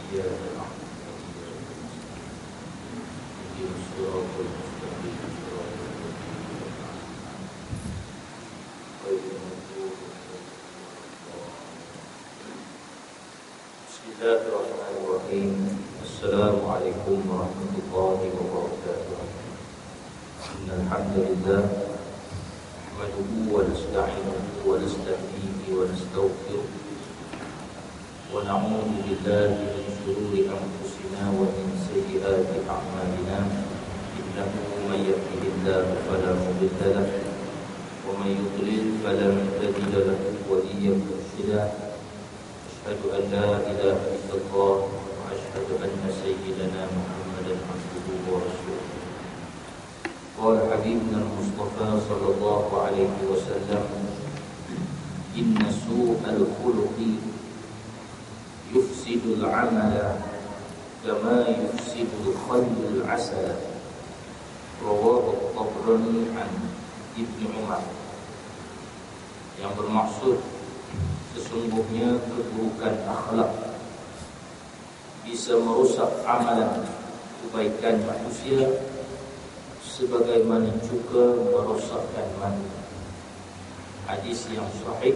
إياك نعبد وإياك نستعين اهدنا الصراط المستقيم صراط الذين أنعمت عليهم غير المغضوب بسم الله الرحمن الرحيم. السلام عليكم ورحمة الله وبركاته. إن الحمد لله نحمده ونستعينه ونستهديه ونستغفره ونعوذ بالله من شرور أنفسنا ومن سيئات أعمالنا إنه من يهده الله فلا مضل له ومن يضلل فلن تجد له وليا مرشدا. أشهد أن لا إله إلا الله وأشهد أن سيدنا محمدا عبده ورسوله. قال حبيبنا المصطفى صلى الله عليه وسلم إن سوء الخلق يفسد العمل كما يفسد الخل العسل. رواه الطبراني عن Ibn Umar. Yang bermaksud sesungguhnya keburukan akhlak bisa merusak amalan kebaikan manusia sebagaimana juga merosakkan manusia. Hadis yang sahih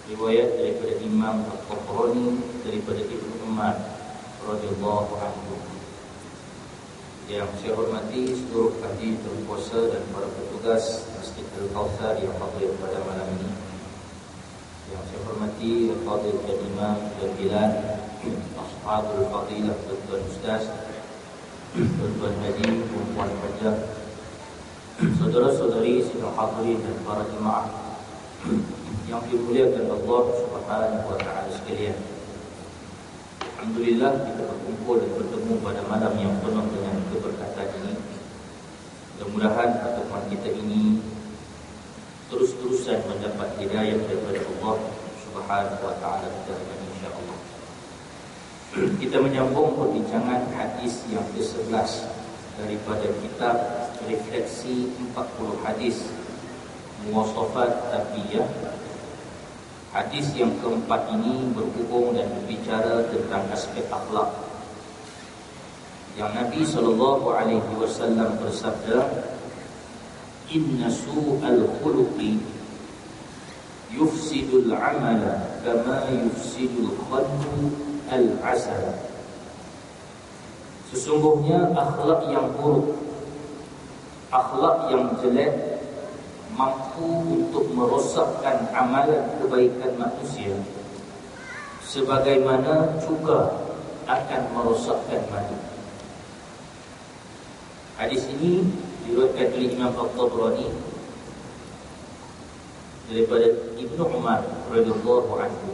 riwayat daripada Imam Al-Tabrani daripada Ibnu Umar radhiyallahu anhu. Yang saya hormati seluruh ahli berpuasa dan para petugas Masjid Al-Kautsar yang hadir pada malam ini. Yang saya hormati Al-Fadhil dan Imam dan Bilal, Ashabul Fadilah, Tuan Ustaz, Tuan Haji, Puan Hajar, saudara-saudari sidang hadirin dan para jemaah yang dimuliakan Allah Subhanahu wa taala sekalian. Alhamdulillah kita berkumpul dan bertemu pada malam yang penuh dengan keberkatan ini. Mudah-mudahan pertemuan kita ini terus-terusan mendapat hidayah daripada Allah Subhanahu wa taala insya-Allah. Kita menyambung perbincangan hadis yang ke-11 daripada kitab Refleksi 40 Hadis Muwasafat Tarbiyah. Hadis yang keempat ini berhubung dan berbicara tentang aspek akhlak. Yang Nabi SAW bersabda, Inna su'al khuluqi yufsidul amala kama yufsidul khallu al-asal. Sesungguhnya akhlak yang buruk, akhlak yang jelek mampu untuk merosakkan amalan kebaikan manusia sebagaimana juga akan merosakkan manusia. Hadis ini diriwayatkan oleh Imam Al-Tabrani daripada Ibnu Umar radhiyallahu anhu.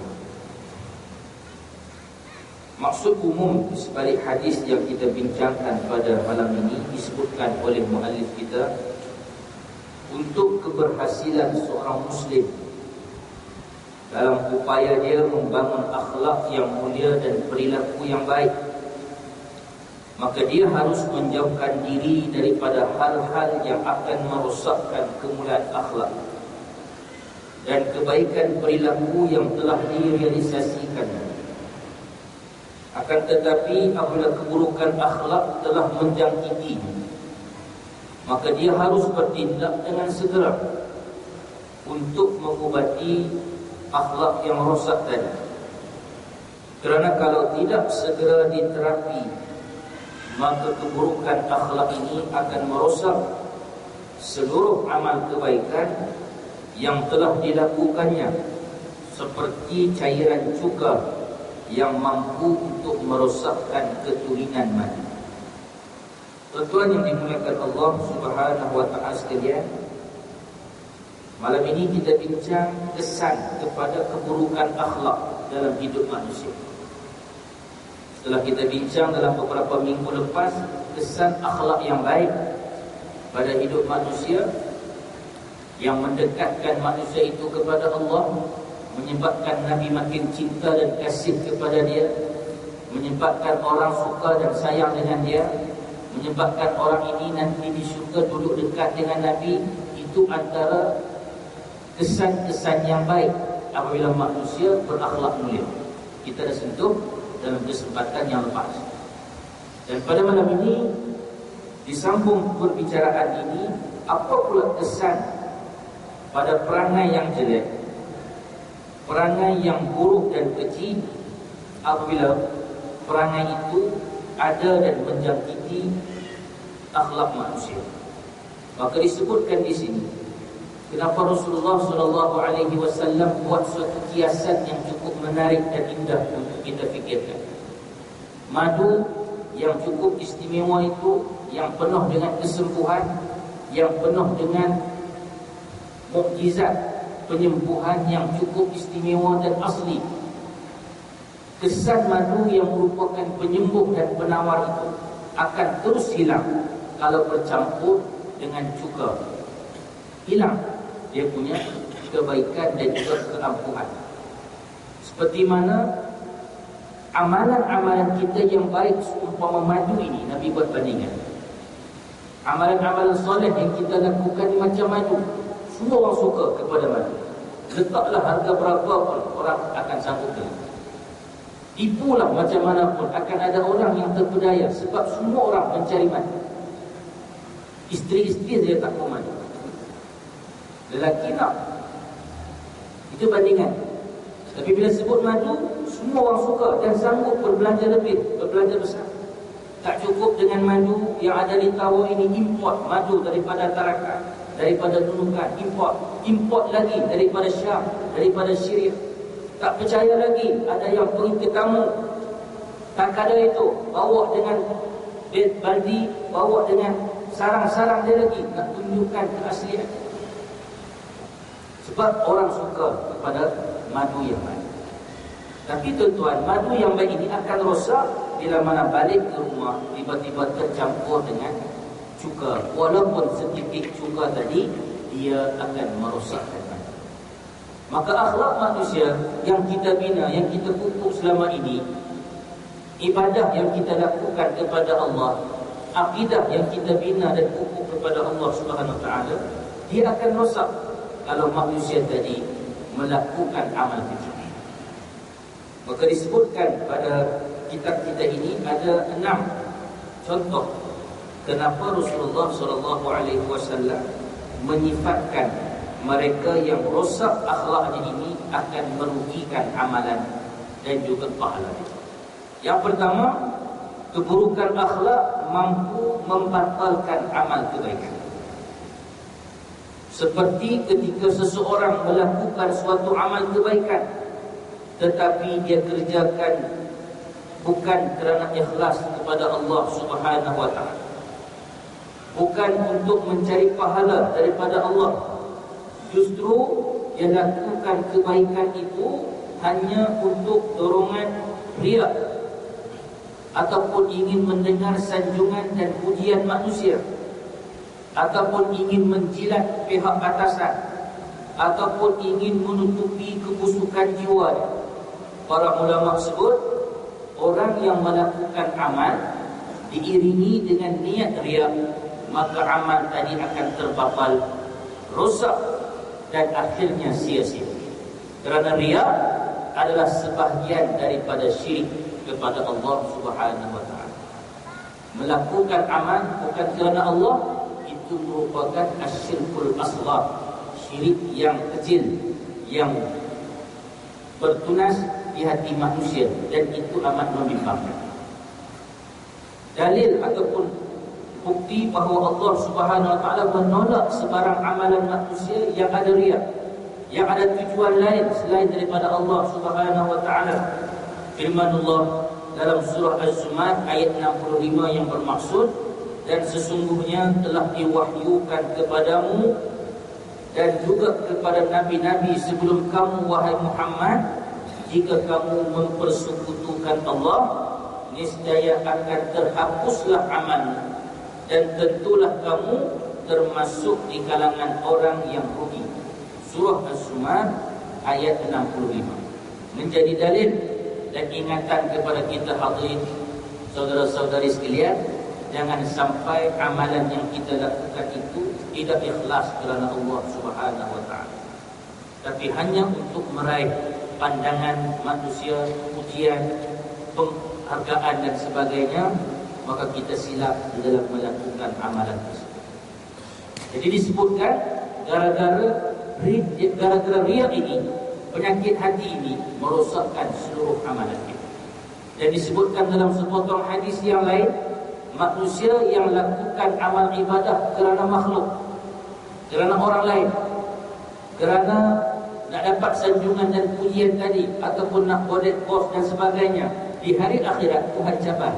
Maksud umum di sebalik hadis yang kita bincangkan pada malam ini disebutkan oleh muallif kita untuk keberhasilan seorang Muslim dalam upaya dia membangun akhlak yang mulia dan perilaku yang baik, maka dia harus menjauhkan diri daripada hal-hal yang akan merosakkan kemuliaan akhlak dan kebaikan perilaku yang telah direalisasikan. Akan tetapi apabila keburukan akhlak telah menjangkiti, maka dia harus bertindak dengan segera untuk mengubati akhlak yang rosak tadi. Kerana kalau tidak segera diterapi, maka keburukan akhlak ini akan merosak seluruh amal kebaikan yang telah dilakukannya, seperti cairan cuka yang mampu untuk merosakkan keturunan manusia. Tuan-tuan yang dimuliakan Allah Subhanahu wa taala sekalian, malam ini kita bincang kesan kepada keburukan akhlak dalam hidup manusia. Setelah kita bincang dalam beberapa minggu lepas kesan akhlak yang baik pada hidup manusia yang mendekatkan manusia itu kepada Allah, menyebabkan Nabi makin cinta dan kasih kepada dia, menyebabkan orang suka dan sayang dengan dia, menyebabkan orang ini nanti disuka duduk dekat dengan Nabi. Itu antara kesan-kesan yang baik apabila manusia berakhlak mulia. Kita dah sentuh dalam kesempatan yang lepas. Dan pada malam ini, disambung perbicaraan ini, apa pula kesan pada perangai yang jelek, perangai yang buruk dan keji apabila perangai itu ada dan menjangkiti akhlak manusia. Maka disebutkan di sini kenapa Rasulullah SAW buat suatu kiasan yang cukup menarik dan indah untuk kita fikirkan. Madu yang cukup istimewa itu, yang penuh dengan kesembuhan, yang penuh dengan mukjizat penyembuhan yang cukup istimewa dan asli. Kesan madu yang merupakan penyembuh dan penawar itu akan terus hilang kalau bercampur dengan cuka. Hilang dia punya kebaikan dan juga keampuhan. Seperti mana amalan-amalan kita yang baik seumpama madu ini, Nabi buat bandingan. Amalan-amalan soleh yang kita lakukan macam madu. Semua orang suka kepada madu. Letaklah harga berapa pun orang akan sanggup beli. Tipulah macam mana pun akan ada orang yang terpedaya, sebab semua orang mencari madu. Isteri-isteri dia tak mau madu, lelaki nak. Itu bandingan. Tapi bila sebut madu, semua orang suka dan sanggup berbelanja lebih, berbelanja besar. Tak cukup dengan madu yang ada di Tawau ini, import madu daripada Tarakan, daripada Nunukan, import lagi daripada Syam, daripada Syria. Tak percaya lagi, ada yang pergi ke tamu, tak ada itu, bawa dengan baldi, bawa dengan sarang-sarang dia lagi, nak tunjukkan keaslian. Sebab orang suka kepada madu yang baik. Tapi tuan-tuan, madu yang baik ini akan rosak bila mana balik ke rumah tiba-tiba tercampur dengan cuka. Walaupun sedikit cuka tadi, dia akan merosakkan madu. Maka akhlak manusia yang kita bina, yang kita pupuk selama ini, ibadah yang kita lakukan kepada Allah, akidah yang kita bina dan pupuk kepada Allah Subhanahu Wa Taala, dia akan rosak kalau manusia tadi melakukan amal kecil. Maka disebutkan pada kitab kita ini ada 6 contoh kenapa Rasulullah SAW menyifatkan mereka yang rosak akhlaknya ini akan merugikan amalan dan juga pahala. Yang pertama, keburukan akhlak mampu membatalkan amal kebaikan. Seperti ketika seseorang melakukan suatu amal kebaikan tetapi dia kerjakan bukan kerana ikhlas kepada Allah Subhanahu Wa Taala, bukan untuk mencari pahala daripada Allah. Justru dia lakukan kebaikan itu hanya untuk dorongan riya, ataupun ingin mendengar sanjungan dan pujian manusia, ataupun ingin menjilat pihak atasan, ataupun ingin menutupi kebusukan jiwa. Para ulama sebut, orang yang melakukan amal diiringi dengan niat riya, maka amal tadi akan terbatal, rosak dan akhirnya sia-sia. Kerana riya adalah sebahagian daripada syirik kepada Allah Subhanahu Wa Taala. Melakukan amal bukan kerana Allah, itu merupakan asyirkul asghar, syirik yang kecil yang bertunas di hati manusia, dan itu amat membimbangkan. Dalil ataupun bukti bahawa Allah Subhanahu Wa Taala menolak sebarang amalan manusia yang ada riya, yang ada tujuan lain selain daripada Allah Subhanahu Wa Taala. Firman Allah dalam surah Az-Zumar ayat 65 yang bermaksud, dan sesungguhnya telah diwahyukan kepadamu dan juga kepada nabi-nabi sebelum kamu, wahai Muhammad, jika kamu mempersekutukan Allah, niscaya akan terhapuslah amalmu, dan tentulah kamu termasuk di kalangan orang yang rugi. Surah Az-Zumar ayat 65 menjadi dalil dan ingatan kepada kita hadirin, saudara-saudari sekalian, jangan sampai amalan yang kita lakukan itu tidak ikhlas kerana Allah Subhanahu Wa Taala, tapi hanya untuk meraih pandangan manusia, pujian, penghargaan dan sebagainya, maka kita silap di dalam melakukan amalan tersebut. Jadi disebutkan gara-gara riya ini, penyakit hati ini merosakkan seluruh amalan kita. Dan disebutkan dalam sepotong hadis yang lain, manusia yang lakukan amal ibadah kerana makhluk, kerana orang lain, kerana nak dapat sanjungan dan pujian tadi, ataupun nak bodek bos dan sebagainya, di hari akhirat Tuhan cabar.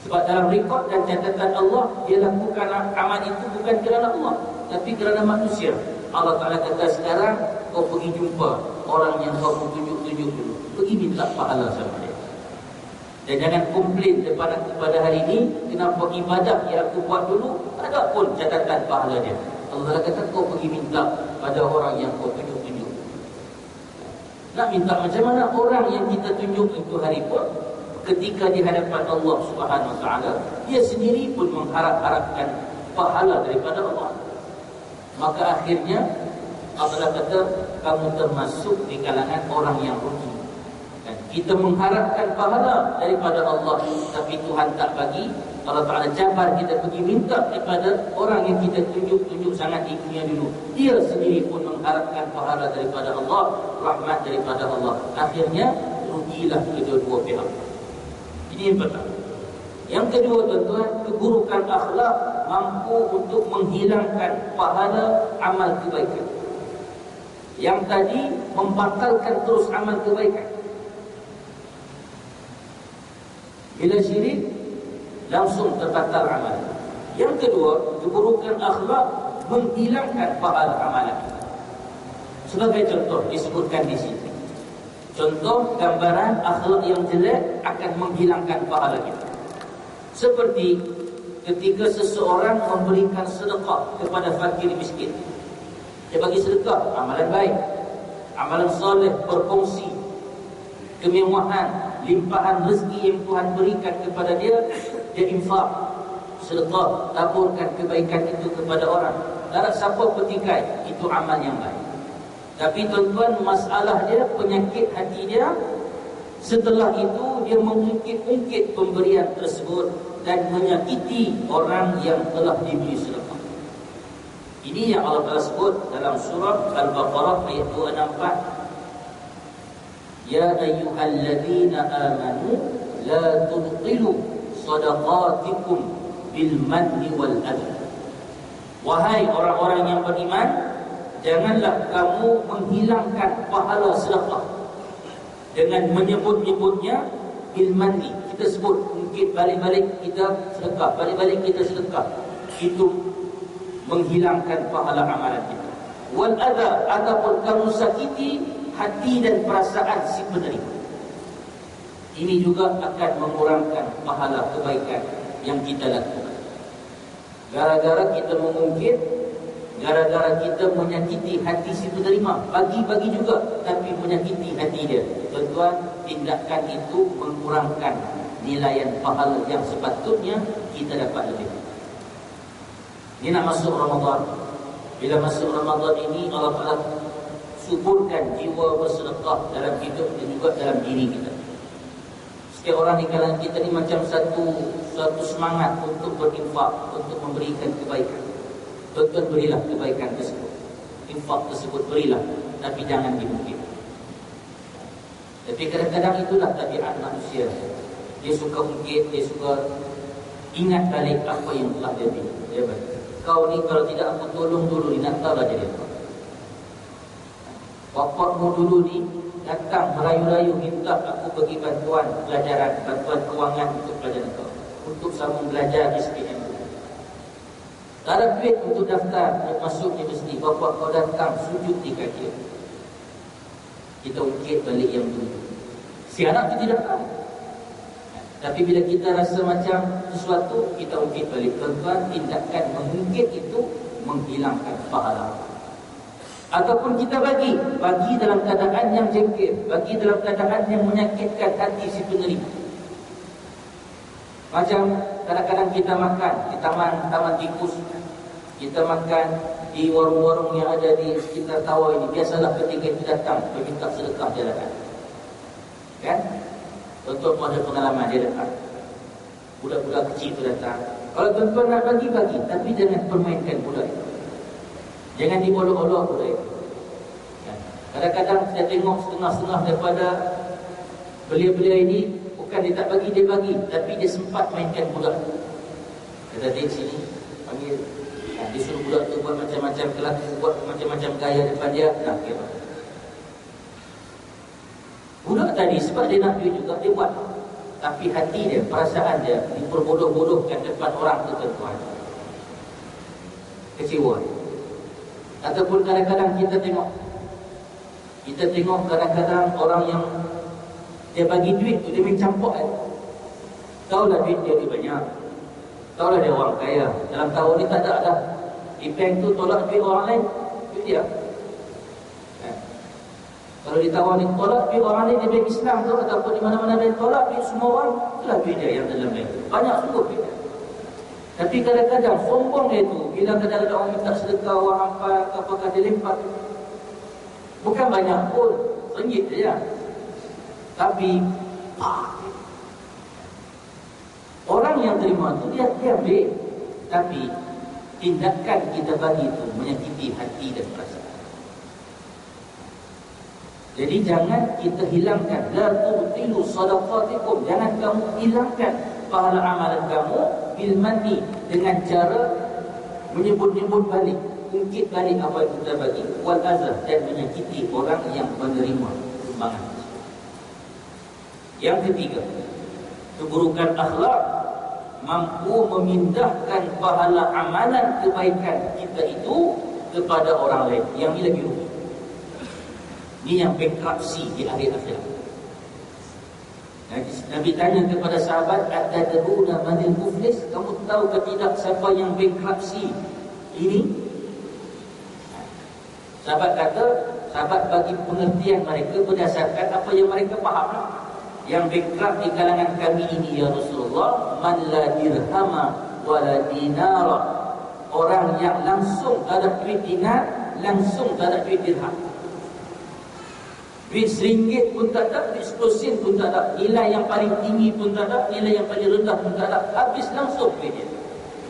Sebab dalam rekod dan catatan Allah, dia lakukan amal itu bukan kerana Allah, tapi kerana manusia. Allah Ta'ala kata, sekarang kau pergi jumpa orang yang kau tunjuk-tunjuk dulu, pergi minta pahala sama dia. Dan jangan komplain kepada hari ini, kenapa ibadah yang aku buat dulu ada pun catatan pahala dia. Allah kata, kau pergi minta pada orang yang kau tunjuk-tunjuk. Nak minta macam mana? Orang yang kita tunjuk itu hari pun, ketika di hadapan Allah Subhanahu Wa Taala, dia sendiri pun mengharap-harapkan pahala daripada Allah. Maka akhirnya Allah kata, kamu termasuk di kalangan orang yang rugi. Dan kita mengharapkan pahala daripada Allah, tapi Tuhan tak bagi. Allah Ta'ala cabar kita pergi minta daripada orang yang kita tunjuk-tunjuk sangat di dunia dulu. Dia sendiri pun mengharapkan pahala daripada Allah, rahmat daripada Allah. Akhirnya rugilah kedua-dua pihak. Ini yang pertama. Yang kedua, tuan-tuan, keburukan akhlak mampu untuk menghilangkan pahala amal kebaikan. Yang tadi membatalkan terus amal kebaikan. Bila syirik, langsung terbatal amal. Yang kedua, keburukan akhlak menghilangkan pahala amalan. Sebagai contoh disebutkan di sini. Contoh gambaran akhlak yang jelek akan menghilangkan pahala kita. Seperti ketika seseorang memberikan sedekah kepada fakir miskin. Dia bagi sedekah, amalan baik, amalan soleh, berkongsi, kemewahan, limpahan rezeki yang Tuhan berikan kepada dia, dia infak, sedekah, taburkan kebaikan itu kepada orang. Tak ada siapa petikai, itu amal yang baik. Tapi tuan-tuan, masalah dia, penyakit hati dia, setelah itu dia mengungkit-ungkit pemberian tersebut dan menyakiti orang yang telah diberi sedekah. Ini yang Allah Ta'ala sebut dalam surah Al-Baqarah ayat 264. Ya ayyuhalladzina amanu la tubtilu sadaqatikum bil manni wal adha. Wahai orang-orang yang beriman, janganlah kamu menghilangkan pahala sedekah dengan menyebut-nyebutnya bil manni. Kita sebut, mungkin balik-balik kita sedekah, balik-balik kita sedekah. Itu menghilangkan pahala amalan kita. Wal adha, ataupun kamu sakiti hati dan perasaan si penerima. Ini juga akan mengurangkan pahala kebaikan yang kita lakukan. Gara-gara kita mengungkit, gara-gara kita menyakiti hati si penerima, bagi-bagi juga, tapi menyakiti hati dia. Tuan-tuan, tindakan itu mengurangkan nilaian pahala yang sepatutnya kita dapat lebih. Ini nak masuk Ramadan. Bila masuk Ramadan ini, Allah Ta'ala suburkan jiwa bersedekah dalam hidup dan juga dalam diri kita. Setiap orang di kalangan kita ni macam satu semangat untuk berinfak, untuk memberikan kebaikan. Tuan-tuan, berilah kebaikan tersebut, infak tersebut berilah, tapi jangan dimungkit. Tapi kadang-kadang itulah tabiat manusia. Dia suka mungkit, dia suka ingat balik apa yang telah dia beri. Dia beri, kau ni kalau tidak aku tolong dulu ni, nak tahu lah jadi apa. Bapakmu dulu ni datang merayu-rayu minta aku bagi bantuan pelajaran, bantuan kewangan untuk pelajaran kau, untuk sambung belajar SPM. Tak ada duit untuk daftar masuk universiti, bapak kau datang sujud di kaki. Kita ungkit balik yang dulu. Si anak itu tidak tahu. Tapi bila kita rasa macam sesuatu, kita ungkit balik. Tuan-tuan, tindakan mengungkit itu menghilangkan pahala. Ataupun kita bagi dalam keadaan yang jengkel, bagi dalam keadaan yang menyakitkan hati si penerima. Macam kadang-kadang kita makan di taman tikus, kita makan di warung-warung yang ada di sekitar Tawau ini. Biasalah ketika kita datang meminta sedekah jalanan, kan? Tuan-tuan ada pengalaman dia datang, budak-budak kecil tu datang. Kalau tuan-tuan nak bagi-bagi, tapi jangan permainkan budak itu. Jangan diolok-olok budak itu. Kadang-kadang saya tengok setengah-setengah daripada belia-belia ini, bukan dia tak bagi, dia bagi, tapi dia sempat mainkan budak. Kata dia sini, panggil. Dia suruh budak tu buat macam-macam kelaku, buat macam-macam gaya depan dia. Nah, kira budak tadi sebab dia nak duit juga, dia buat. Tapi hati dia, perasaan dia diperbodoh-bodohkan depan orang tu, tuan-tuan. Kecewa. Ataupun kadang-kadang kita tengok kadang-kadang orang yang dia bagi duit tu, dia main campur kan. Tahulah duit dia banyak, tahulah dia orang kaya. Dalam tahun ni tak ada dah di bank tu tolak duit orang lain, duit dia. Kalau ditawar ni tolak duit orang lain di bank Islam tu, ataupun di mana-mana dia tolak duit semua orang, itulah duit dia yang dalam bank tu. Banyak sungguh duit dia. Tapi kadang-kadang sombong dia tu, bila kadang-kadang orang minta sedekah, orang hampa, apakah dia lempar. Bukan banyak pun, RM1 je. Tapi orang yang terima tu dia ambil. Tapi tindakan kita bagi itu menyakiti hati dan perasaan. Jadi jangan kita hilangkan, la tubtilu sadaqatikum, jangan kamu hilangkan pahala amalan kamu bil manni, dengan cara menyebut-nyebut balik, ungkit balik apa yang kita bagi, wal azah, dan menyakiti orang yang menerima sumbangan. Yang ketiga, keburukan akhlak mampu memindahkan pahala amalan kebaikan kita itu kepada orang lain. Yang ini lagi rugi. Ini yang bankruptcy di akhir akhirat. Nabi tanya kepada sahabat, atadruna manil muflis? Kamu tahu ke tidak siapa yang bankruptcy ini? Sahabat kata, sahabat bagi pengertian mereka berdasarkan apa yang mereka faham. Yang bankrupt di kalangan kami ini ya Rasulullah, man la dirhama wa la dinara, orang yang langsung tak ada duit dinar, langsung tak ada duit dirham. Duit RM1 pun tak ada, duit RM10 pun tak ada, nilai yang paling tinggi pun tak ada, nilai yang paling rendah pun tak ada, habis langsung duit dia.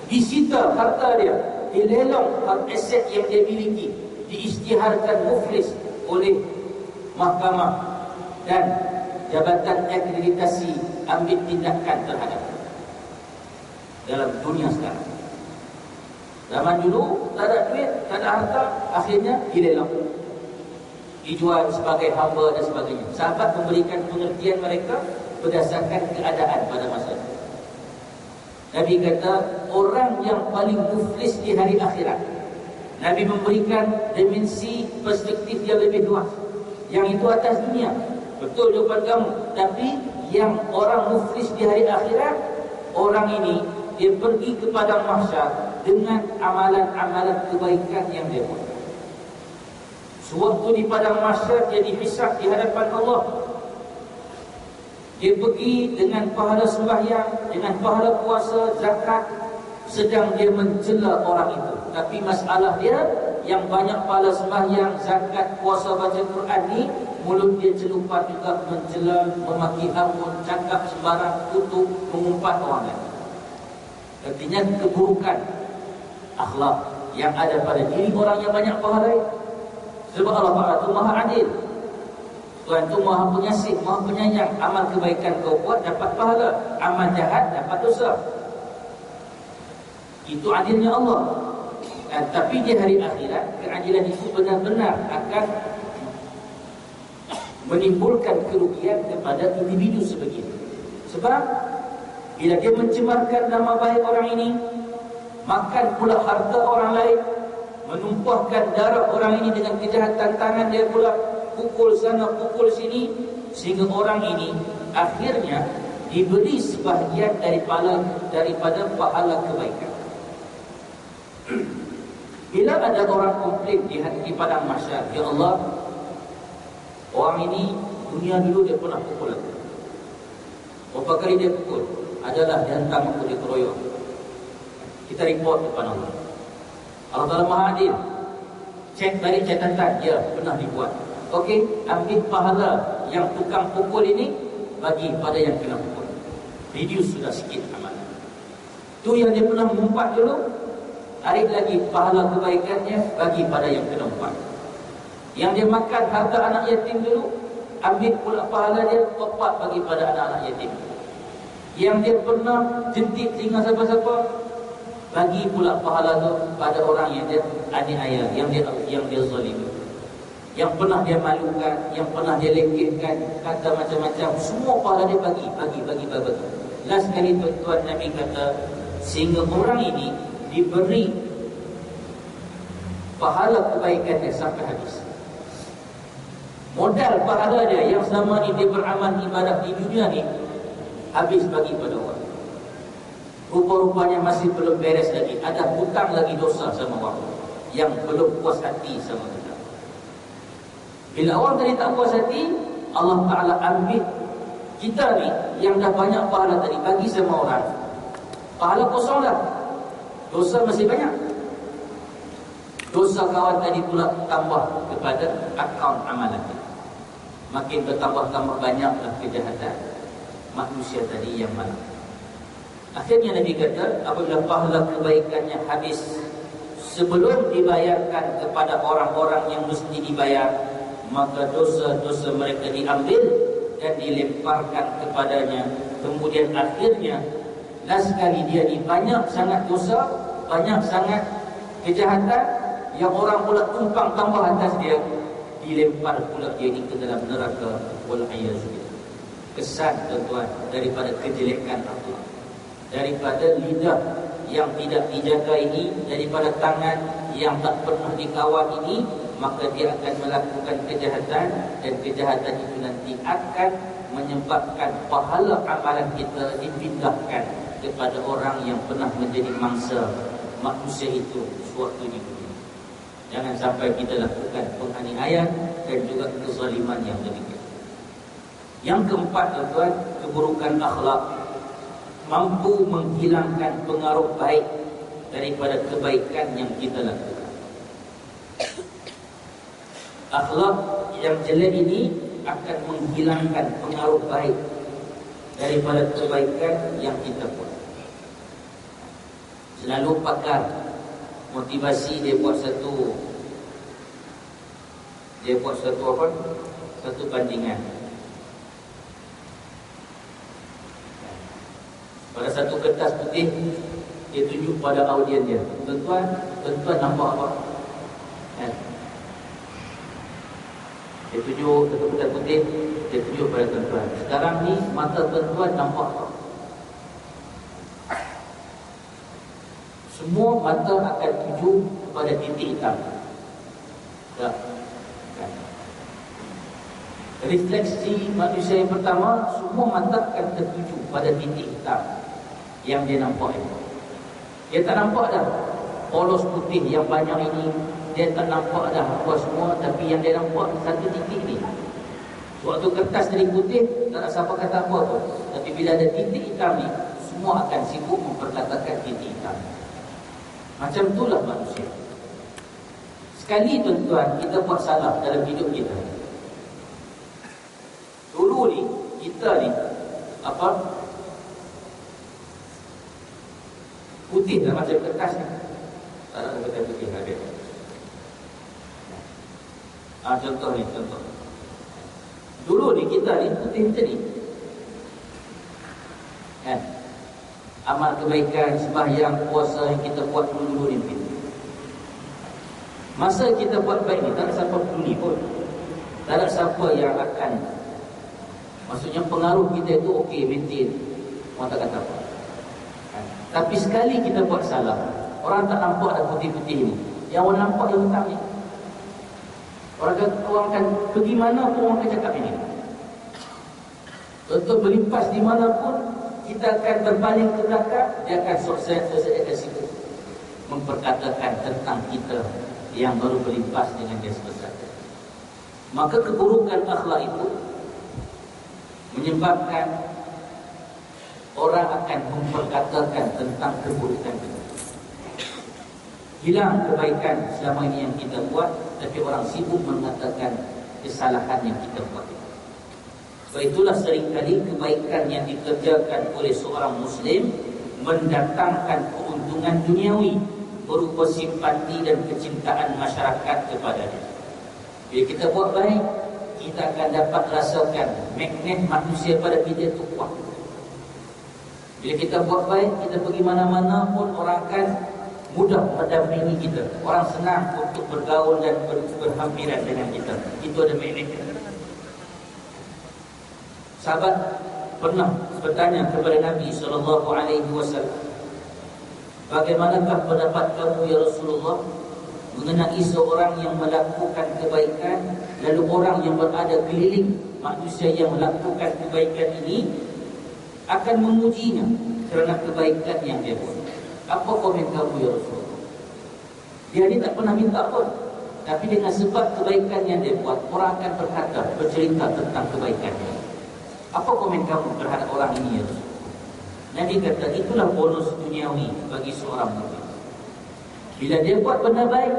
Disita harta dia, dilelong aset yang dia miliki, diisytiharkan muflis oleh mahkamah dan jabatan akreditasi ambil tindakan terhadap dalam dunia sekarang. Zaman dulu tak ada duit, tak ada harta, akhirnya dilelong, dijual sebagai hamba dan sebagainya. Sahabat memberikan pengertian mereka berdasarkan keadaan pada masa itu. Nabi kata, orang yang paling muflis di hari akhirat, Nabi memberikan dimensi perspektif yang lebih luas. Yang itu atas dunia, betul jawapan kamu. Tapi yang orang muflis di hari akhirat, orang ini dia pergi ke padang mahsyar dengan amalan-amalan kebaikan yang dia buat. Sewaktu di padang mahsyar dia dihisab di hadapan Allah, dia pergi dengan pahala sembahyang, dengan pahala puasa, zakat, sedang dia mencela orang itu. Tapi masalah dia, yang banyak pahala sembahyang, zakat, puasa, baca Quran ni, mulut dia celupar juga mencela, memaki hamun, cakap sembarang, kutuk, mengumpat orang lain. Artinya keburukan akhlak yang ada pada diri orang yang banyak pahala. Sebab Allah Ta'ala itu maha adil, Tuhan itu maha pengasih, maha penyayang. Amal kebaikan kau buat dapat pahala, amal jahat dapat dosa. Itu adilnya Allah. Tapi di hari akhirat, keadilan itu benar-benar akan menimbulkan kerugian kepada individu sebegini. Sebab bila dia mencemarkan nama baik orang ini, makan pula harta orang lain, menumpahkan darah orang ini dengan kejahatan tangan dia pula, pukul sana pukul sini, sehingga orang ini akhirnya diberi sebahagian daripada pahala kebaikan. Bila ada orang komplain di padang mahsyar, ya Allah, orang ini dunia dulu dia pernah pukul aku, berapa kali dia pukul, adalah dia hantar aku, dia keroyok, kita report kepada Allah. Allah Ta'ala maha adil, cek balik catatan, ya pernah dibuat. Okey, ambil pahala yang tukang pukul ini, bagi pada yang kena pukul. Reduce sudah sikit amalan. Tu yang dia pernah mengumpat dulu, tarik lagi pahala kebaikannya bagi pada yang kena umpat. Yang dia makan harta anak yatim dulu, ambil pula pahala dia, topat bagi pada anak-anak yatim. Yang dia pernah jentik telinga siapa-siapa, bagi pula pahala tu pada orang yang dia aniaya, yang dia zalim. Yang pernah dia malukan, yang pernah dia lekehkan, kata macam-macam, semua pahala dia bagi. Last kali tuan Nabi kata, sehingga orang ini diberi pahala kebaikan dia sampai habis. Modal pahala dia yang selama ni dia beramal ibadah di dunia ni, habis bagi pada orang. Rupa-rupanya masih belum beres lagi, ada hutang lagi dosa sama orang yang belum puas hati sama kita. Bila orang tadi tak puas hati, Allah Ta'ala ambil kita ni yang dah banyak pahala tadi, bagi sama orang. Pahala kosong dah, dosa masih banyak. Dosa kawan tadi pula tambah kepada akaun amalan. Makin bertambah-tambah banyaklah kejahatan manusia tadi yang malam. Akhirnya Nabi kata, apabila pahala kebaikannya habis, sebelum dibayarkan kepada orang-orang yang mesti dibayar, maka dosa-dosa mereka diambil dan dilemparkan kepadanya. Kemudian akhirnya, last kali dia ni banyak sangat dosa, banyak sangat kejahatan, yang orang pula tumpang tambah atas dia, dilempar pula dia ini ke dalam neraka. Wal'ayazubillah. Kesan tuan-tuan daripada kejelekan akhlak, daripada lidah yang tidak dijaga ini, daripada tangan yang tak pernah dikawal ini, maka dia akan melakukan kejahatan, dan kejahatan itu nanti akan menyebabkan pahala amalan kita dipindahkan kepada orang yang pernah menjadi mangsa manusia itu sewaktu di dunia. Jangan sampai kita lakukan penganiayaan dan juga kezaliman yang demikian. Yang keempat tuan-tuan, keburukan akhlak mampu menghilangkan pengaruh baik daripada kebaikan yang kita lakukan. Akhlak yang jelek ini akan menghilangkan pengaruh baik daripada kebaikan yang kita buat. Selalu pakar motivasi dia buat satu apa? Satu bandingan. Pada satu kertas putih, dia tunjuk pada audien dia. Tuan-tuan nampak apa? Dia tunjuk satu kertas putih, dia tunjuk pada tuan-tuan. Sekarang ni mata tuan-tuan nampak apa? Semua mata akan tuju kepada titik hitam. Tak? Kan? Refleksi manusia yang pertama, semua mata akan tertuju pada titik hitam yang dia nampak itu. Dia tak nampak dah polos putih yang banyak ini, dia tak nampak dah apa semua, tapi yang dia nampak satu titik ni. Waktu kertas dari putih, tak ada siapa kata apa tu, tapi bila ada titik hitam ni, semua akan sibuk memperkatakan titik hitam. Macam itulah manusia. Sekali tuan-tuan kita buat salah dalam hidup kita, dulu ni kita ni apa, putih dalam macam kertas ni, tak ada kertas putih ada. Contoh ni, contoh dulu ni kita ni putih macam ni kan. Amal kebaikan, sembahyang, puasa yang kita buat dulu ni, masa kita buat baik ni, tak ada siapa peduli pun. Tak ada siapa yang akan, maksudnya pengaruh kita itu okey, maintain, orang tak kata apa. Tapi sekali kita buat salah, orang tak nampak dah putih-putih ni, yang orang nampak yang hitam ni. Orang akan pergi mana pun orang akan cakap ini. Untuk berlimpas di mana pun, kita akan berpaling ke belakang, dia akan selesai situ memperkatakan tentang kita yang baru berlimpas dengan dia sebesar. Maka keburukan akhlak itu menyebabkan orang akan memperkatakan tentang keburukan kita. Hilang kebaikan selama ini yang kita buat, tapi orang sibuk mengatakan kesalahan yang kita buat. Sebab itulah seringkali kebaikan yang dikerjakan oleh seorang Muslim mendatangkan keuntungan duniawi berupa simpati dan kecintaan masyarakat kepadanya. Bila kita buat baik, kita akan dapat rasakan magnet manusia pada kita itu kuat. Bila kita buat baik, kita pergi mana-mana pun orang akan mudah mendampingi kita. Orang senang untuk bergaul dan berhampiran dengan kita. Itu ada magnet. Sahabat pernah bertanya kepada Nabi SAW, bagaimanakah pendapat kamu ya Rasulullah mengenai seorang yang melakukan kebaikan, lalu orang yang berada keliling manusia yang melakukan kebaikan ini akan memujinya kerana kebaikan yang dia buat. Apa komen kamu ya Rasulullah? Dia ni tak pernah minta pun, tapi dengan sebab kebaikan yang dia buat, orang akan bercerita tentang kebaikannya. Apa komen kamu terhadap orang ini ya Rasulullah? Nabi kata, itulah bonus duniawi bagi seorang mukmin. Bila dia buat benda baik,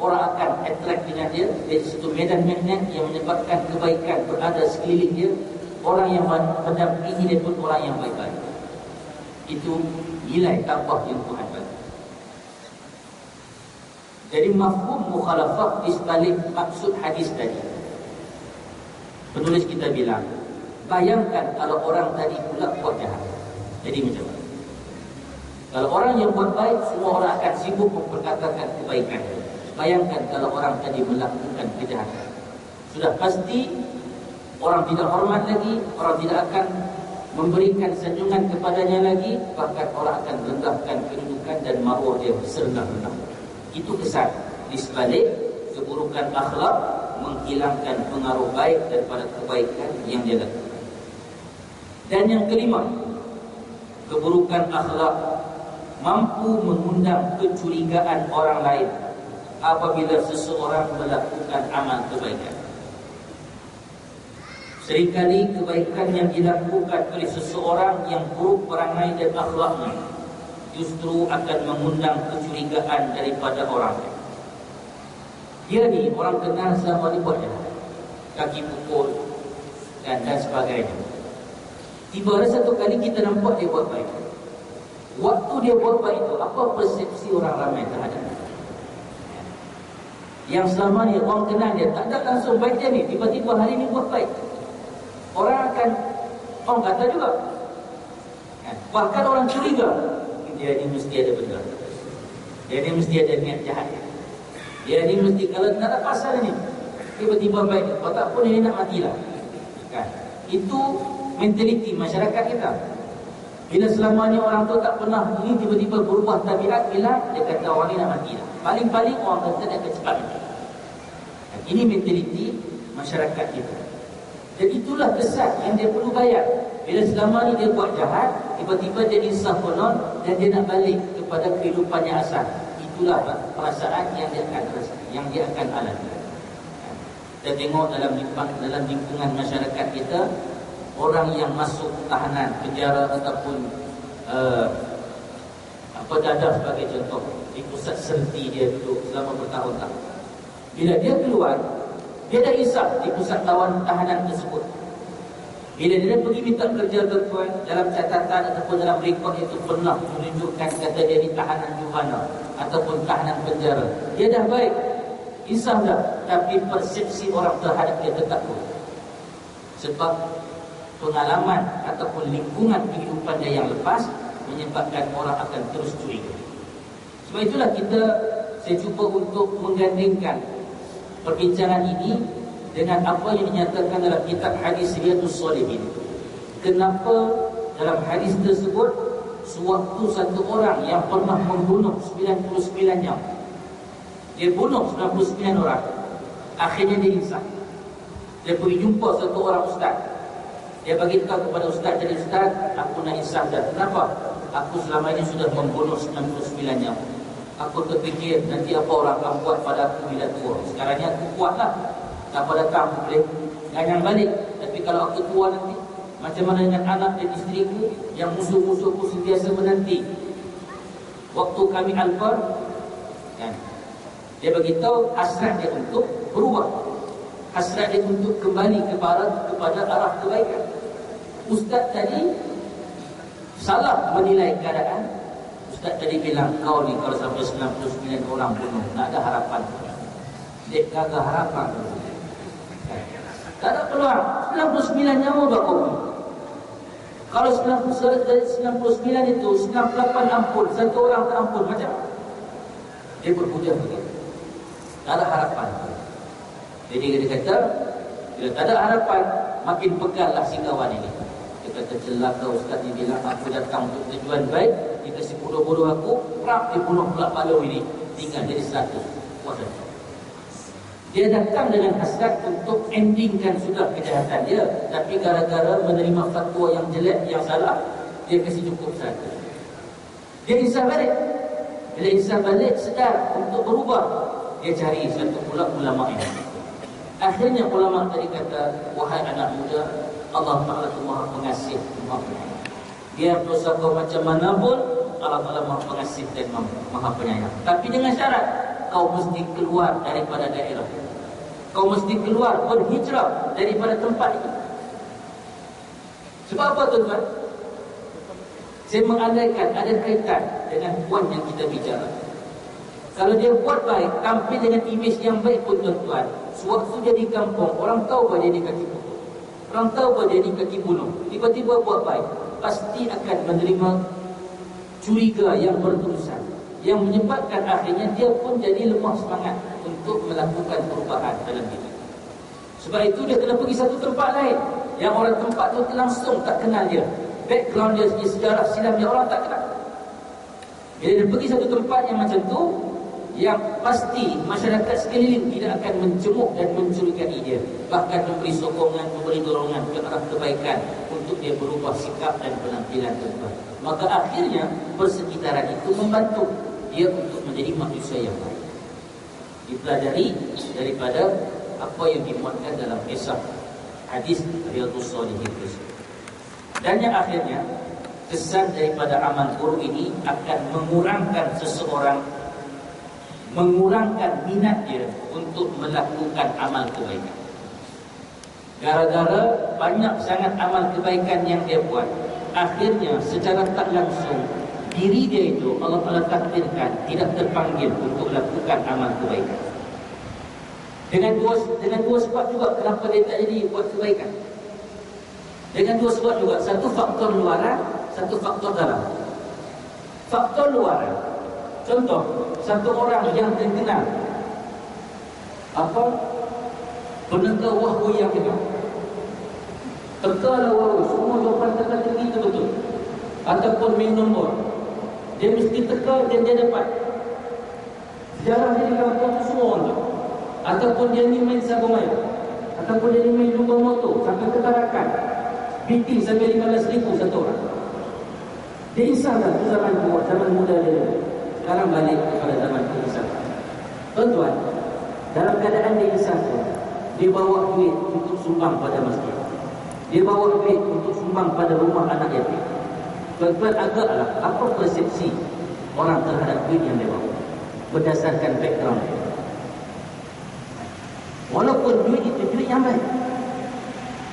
orang akan attract dengan dia. Dari situ medan magnet yang menyebabkan kebaikan berada sekeliling dia. Orang yang mendampingi dia pun orang yang baik-baik. Itu nilai tambah yang Tuhan bagi. Jadi mafhum mukhalafah di sebalik maksud hadis tadi. Penulis kita bilang, bayangkan kalau orang tadi pula buat jahat. Jadi macam mana? Kalau orang yang buat baik, semua orang akan sibuk memperkatakan kebaikan. Bayangkan kalau orang tadi melakukan kejahatan. Sudah pasti orang tidak hormat lagi, orang tidak akan memberikan sanjungan kepadanya lagi, bahkan orang akan rendahkan kedudukan dan maruah dia serendah-rendah. Itu kesan di sebalik keburukan akhlak menghilangkan pengaruh baik daripada kebaikan yang dia lakukan. Dan yang kelima, keburukan akhlak mampu mengundang kecurigaan orang lain apabila seseorang melakukan amal kebaikan. Seringkali kebaikan yang dilakukan oleh seseorang yang buruk perangai dan akhlaknya justru akan mengundang kecurigaan daripada orang lain. Dia ni orang kenal selama ni buat jahat, kaki pukul dan sebagainya. Tiba ada satu kali kita nampak dia buat baik. Waktu dia buat baik itu, apa persepsi orang ramai terhadap dia? Yang selama ni orang kenal dia, tak ada langsung baik dia ni, tiba-tiba hari ni buat baik, orang kata juga, bahkan orang curiga, dia ni mesti ada benda, dia ni mesti ada niat jahat, dia ni mesti kalau tak ada pasal ni, tiba-tiba baik, kalau tak pun dia nak matilah. Kan? Itu mentaliti masyarakat kita. Bila selama ni orang tu tak pernah ini, tiba-tiba berubah tabiat, bila dia kata orang ni nak matilah, paling-paling orang kata dia akan cepat. Ini mentaliti masyarakat kita. Dan itulah kesan yang dia perlu bayar. Bila selama ni dia buat jahat, tiba-tiba dia insaf konon dan dia nak balik kepada kehidupannya asal. Itulah perasaan yang dia akan rasa, yang dia akan alami. Kita tengok dalam lingkungan masyarakat kita, orang yang masuk tahanan, penjara ataupun dadah sebagai contoh, di pusat serti dia duduk selama bertahun-tahun. Bila dia keluar, dia dah hisap di pusat tahanan tersebut. Bila dia pergi minta kerja tuan, dalam catatan ataupun dalam rekod itu pernah menunjukkan kata dia di tahanan Johana ataupun tahanan penjara. Dia dah baik, hisap dah, tapi persepsi orang terhadap dia tetap buruk. Sebab pengalaman ataupun lingkungan kehidupan dia yang lepas menyebabkan orang akan terus curiga. Sebab itulah saya cuba untuk menggandingkan perbincangan ini dengan apa yang dinyatakan dalam kitab hadis Riyadhus Shalihin. Kenapa dalam hadis tersebut sewaktu satu orang yang pernah membunuh 99 nyawa, dia bunuh 99 orang, akhirnya dia insaf. Dia pergi jumpa satu orang ustaz. Dia bagi tahu kepada ustaz, jadi ustaz, aku nak insaf dah. Kenapa? Aku selama ini sudah membunuh 99 nyawa. Aku terfikir nanti apa orang akan buat pada aku bila tua. Sekarang ni aku kuatlah. Siapa datang aku boleh ganyang balik. Tapi kalau aku tua nanti, macam mana dengan anak dan isteriku yang musuh-musuhku sentiasa menanti waktu kami alfar, kan? Dia beritahu hasrat dia untuk berubah. hasrat dia untuk kembali kepada arah kebaikan. Ustaz tadi salah menilai keadaan. Ustaz tadi bilang, kau ni kalau sampai 99 orang bunuh, tak ada harapan. Dia gagal harapan. Tak ada peluang. 99 nyawa kau bunuh. Kalau 99 itu 98 ampun, satu orang tak ampun, macam dia berhujah begitu. Tak ada harapan. Jadi dia kata, bila tak ada harapan, makin pegallah si kawan ini. Dia kata, celaka ustaz ni bilang aku datang untuk tujuan baik, dia kasi bodoh-bodoh aku, dia bunuh pula palu ini, tinggal jadi 100. Wadah. Dia datang dengan hasrat untuk endingkan sudah kejahatan dia, tapi gara-gara menerima fatwa yang jelek, yang salah, dia kasi cukup 100. Dia insaf balik. Bila insaf balik, sedar untuk berubah, dia cari satu pula ulama ini. Akhirnya ulama tadi kata, wahai anak muda, Allah Ta'ala itu maha pengasih, maha penyayang. Dia dosa kau macam mana pun, Allah Ta'ala maha pengasih dan maha penyayang. Tapi dengan syarat, kau mesti keluar daripada daerah. Kau mesti keluar, berhijrah daripada tempat itu. Sebab apa tuan-tuan? Saya mengandaikan ada kaitan dengan puan yang kita bicara. Kalau dia buat baik, tampil dengan imej yang baik pun tuan-tuan, sewaktu dia di kampung, orang tahu bahawa dia di kaki pukul, orang tahu bahawa dia di kaki bunuh, tiba-tiba buat baik, pasti akan menerima curiga yang berterusan, yang menyebabkan akhirnya dia pun jadi lemah semangat untuk melakukan perubahan dalam diri. Sebab itu dia kena pergi satu tempat lain yang orang tempat tu langsung tak kenal dia, background dia, sejarah silam dia orang tak kenal. Bila dia pergi satu tempat yang macam tu, yang pasti masyarakat sekeliling tidak akan mencemuk dan mencurigai dia, bahkan memberi sokongan, memberi dorongan ke arah kebaikan untuk dia berubah sikap dan penampilan terbaik. Maka akhirnya persekitaran itu membantu dia untuk menjadi manusia yang baik. Dipelajari daripada apa yang dimuatkan dalam kisah hadis Riyadhus Shalihin tersebut. Dan yang akhirnya, kesan daripada amal buruk ini akan mengurangkan seseorang, mengurangkan minat dia untuk melakukan amal kebaikan. Gara-gara banyak sangat amal kebaikan yang dia buat, akhirnya secara tak langsung diri dia itu Allah Ta'ala takdirkan tidak terpanggil untuk lakukan amal kebaikan. Dengan dua sebab juga kenapa dia tak jadi buat kebaikan. Dengan dua sebab juga, satu faktor luaran, satu faktor dalam. Faktor luaran, contoh, satu orang yang terkenal penegak wahyu yang kenal, teka wahyu, semua jawapan teka tinggi itu betul, ataupun main nombor, dia mesti teka dan dia dapat. Sejarah dia di kampung itu semua orang tahu. Ataupun dia ni main sabu maya, ataupun dia ni main lumba motor sampai ketarakan, biting sampai 15,000 satu orang. Dia insafkan itu zaman muda dia. Sekarang balik kepada zaman keinsafan. Tuan-tuan, dalam keadaan dia insaf, dia bawa duit untuk sumbang pada masjid, dia bawa duit untuk sumbang pada rumah anak yatim. Tuan-tuan, agaklah apa persepsi orang terhadap duit yang dia bawa berdasarkan background dia. Walaupun duit itu duit yang baik,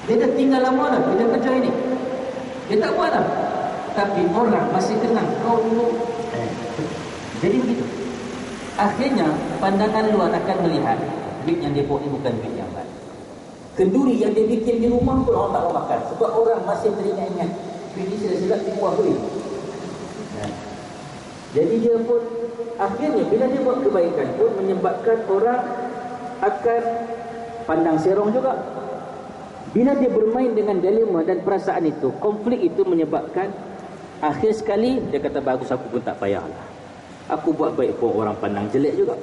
dia dah tinggal lama dah, dia dah kerja ini, dia tak buat dah, tapi orang masih kenal kau dulu. Jadi begitu. Akhirnya pandangan luar akan melihat duit yang dia bawa ini bukan duit yang baik. Kenduri yang dia bikin di rumah pun orang tak mau makan, sebab orang masih teringat-ingat duit ini silap-silap dibuang duit. Jadi dia pun akhirnya bila dia buat kebaikan pun menyebabkan orang akan pandang serong juga. Bila dia bermain dengan dilema dan perasaan itu, konflik itu menyebabkan akhir sekali dia kata, bagus aku pun tak payahlah, aku buat baik pun orang pandang jelek juga.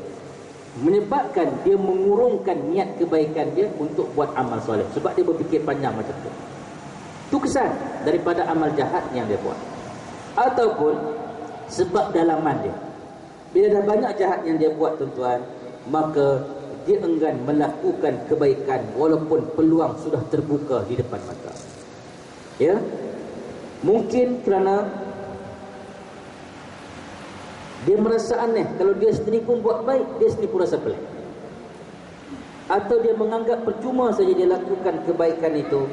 Menyebabkan dia mengurungkan niat kebaikan dia untuk buat amal soleh, sebab dia berfikir panjang macam tu. Itu kesan daripada amal jahat yang dia buat. Ataupun sebab dalaman dia, bila dah banyak jahat yang dia buat tuan-tuan, maka dia enggan melakukan kebaikan walaupun peluang sudah terbuka di depan mata. Ya, mungkin kerana dia merasa aneh, kalau dia sendiri pun buat baik, dia sendiri pun rasa pelik. atau dia menganggap percuma saja dia lakukan kebaikan itu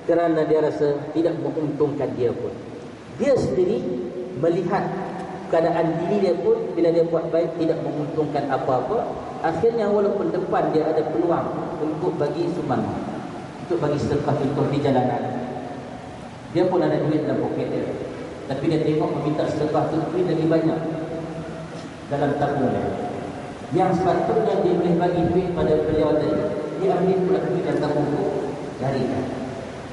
kerana dia rasa tidak menguntungkan dia pun. Dia sendiri melihat keadaan diri dia pun bila dia buat baik tidak menguntungkan apa-apa. Akhirnya walaupun depan dia ada peluang untuk bagi sumbangan, untuk bagi sedekah, contoh di jalanan, dia pun ada duit dalam poket dia, tapi dia tengok meminta sedekah tu duit lagi banyak dalam tabung dia. Yang sepatutnya dia boleh bagi duit pada beliau tadi, dia ambil pula duit dalam tabung tu, larikan.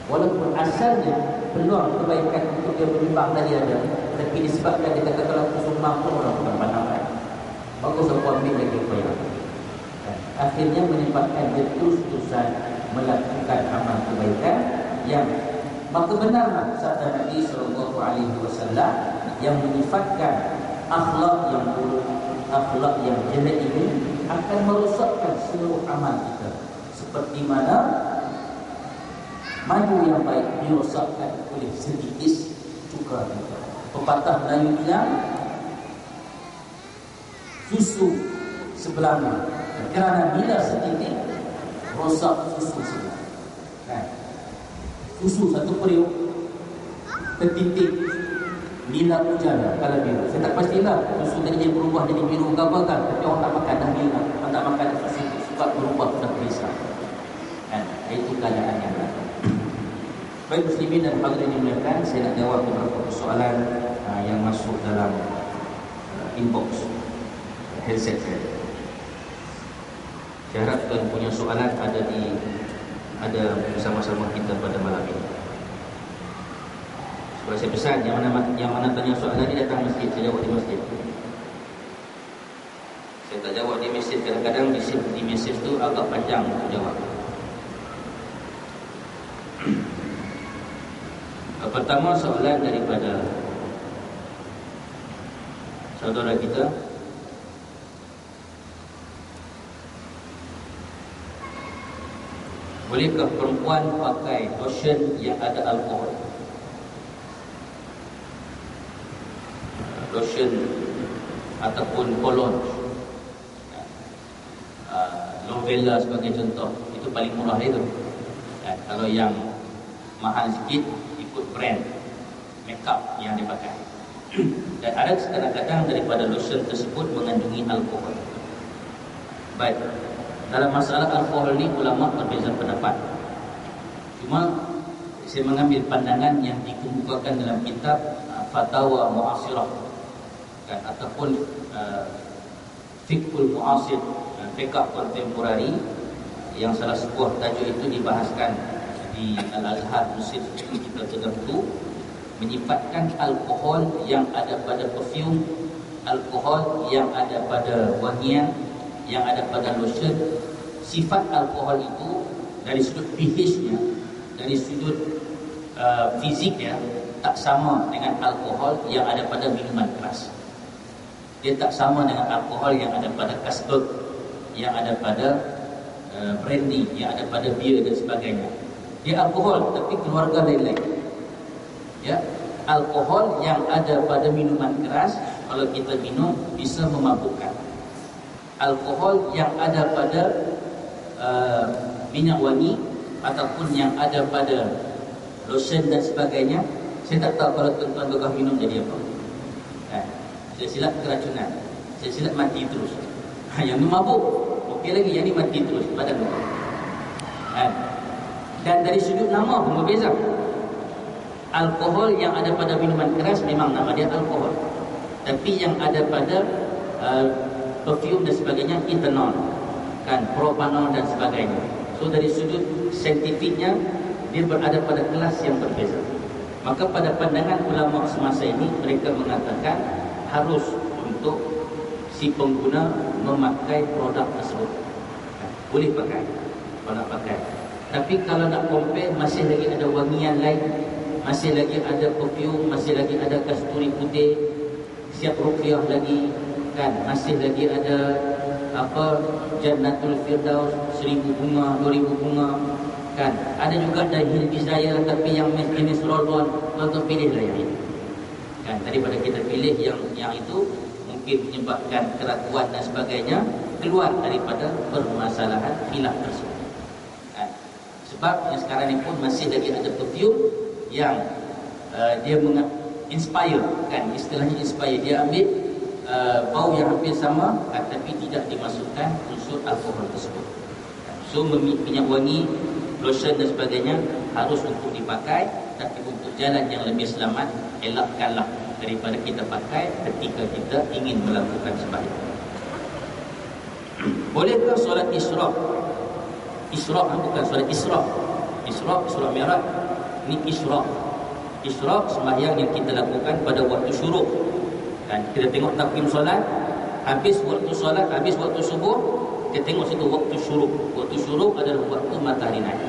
Walaupun asalnya peluang kebaikan untuk dia berimbang tadi ada, tapi disebabkan dia kata kalau aku sumbang pun orang bukan pandang. Bagus aku ambil lagi banyak. Akhirnya menyebabkan dia terus-terusan melakukan amal kebaikan yang maka benarlah sabda Nabi sallallahu alaihi wasallam yang menyifatkan akhlak yang buruk, akhlak yang jelek ini akan merosakkan seluruh amal kita. Seperti mana madu yang baik dirosakkan oleh sedikit cuka kita. Pepatah Melayu bilang susu sebelah mana, kerana bila sedikit rosak susu sebelah. Susu satu periuk tertitik nila hujan kalau biru. Saya tak pastilah susu tadi dia berubah jadi biru ke apa kan, tapi orang tak makan dah nila, orang tak makan susu sebab berubah sudah berisam. Itu keadaan yang ada. Baik muslimin dan hadirin dimuliakan, saya nak jawab beberapa persoalan yang masuk dalam inbox headset saya. Saya harap tuan punya soalan ada bersama-sama kita pada malam ini. Sebab saya pesan yang mana tanya soalan tadi datang masjid, saya jawab di masjid. Saya tak jawab di mesej, kadang-kadang di mesej tu agak panjang untuk jawab. Pertama soalan daripada saudara kita, bolehkah perempuan pakai lotion yang ada alkohol? Lotion ataupun cologne, Lovella sebagai contoh, itu paling murah itu. Kalau yang mahal sikit ikut brand makeup yang dipakai. Dan ada kadang-kadang daripada lotion tersebut mengandungi alkohol. Baik, dalam masalah alkohol ni ulama berbeza pendapat. Cuma saya mengambil pandangan yang dikemukakan dalam kitab Fatawa Mu'asirah ataupun Fiqhul Mu'asir, fiqh kontemporari, yang salah sebuah tajuk itu dibahaskan di Al-Azhar Musid kita terdahulu, menyifatkan alkohol yang ada pada perfume, alkohol yang ada pada wangian, yang ada pada lotion. Sifat alkohol itu dari sudut pH-nya, dari sudut fiziknya tak sama dengan alkohol yang ada pada minuman keras. Dia tak sama dengan alkohol yang ada pada Carlsberg, yang ada pada brandy, yang ada pada bir dan sebagainya. Dia alkohol tapi keluarga lain-lain. Ya, alkohol yang ada pada minuman keras kalau kita minum bisa memabukkan. Alkohol yang ada pada minyak wangi ataupun yang ada pada lotion dan sebagainya, saya tak tahu kalau tuan-tuan bakal minum jadi apa. Saya silap keracunan, saya silap mati terus. Yang ni mabuk, okey lagi, yang ni mati terus badan tu. Dan dari sudut nama pun berbeza. Alkohol yang ada pada minuman keras memang nama dia alkohol, tapi yang ada pada perfume dan sebagainya etanol, kan, propanol dan sebagainya. So dari sudut saintifiknya dia berada pada kelas yang berbeza. Maka pada pandangan ulama semasa ini, mereka mengatakan harus untuk si pengguna memakai produk tersebut. Boleh pakai kalau nak pakai. Tapi kalau nak compare, masih lagi ada wangian lain, masih lagi ada perfume, masih lagi ada kasturi putih, siap ruqyah lagi, kan, masih lagi ada Jannatul Firdaus, 1000 bunga, 2000 bunga, kan. Ada juga Dahil Desire, tapi yang jenis roll-on, tuan-tuan pilihlah yang ini, kan. Daripada kita pilih yang itu mungkin menyebabkan keraguan dan sebagainya, keluar daripada permasalahan khilaf tersebut. Sebab yang sekarang ni pun masih lagi ada perfume yang dia inspire, kan, istilahnya inspire. Dia ambil bau yang hampir sama, tapi tidak dimasukkan unsur alkohol tersebut. So minyak wangi, lotion dan sebagainya harus untuk dipakai, tapi untuk jalan yang lebih selamat, elakkanlah daripada kita pakai ketika kita ingin melakukan sembahyang. Bolehkah solat isyraq? Isyraq bukan solat isyraq. Isyraq Mi'raj. Ini isyraq. Isyraq sembahyang yang kita lakukan pada waktu syuruk. Dan kita tengok takvim solat, habis waktu solat, habis waktu subuh, kita tengok situ waktu syuruk. Waktu syuruk adalah waktu matahari naik.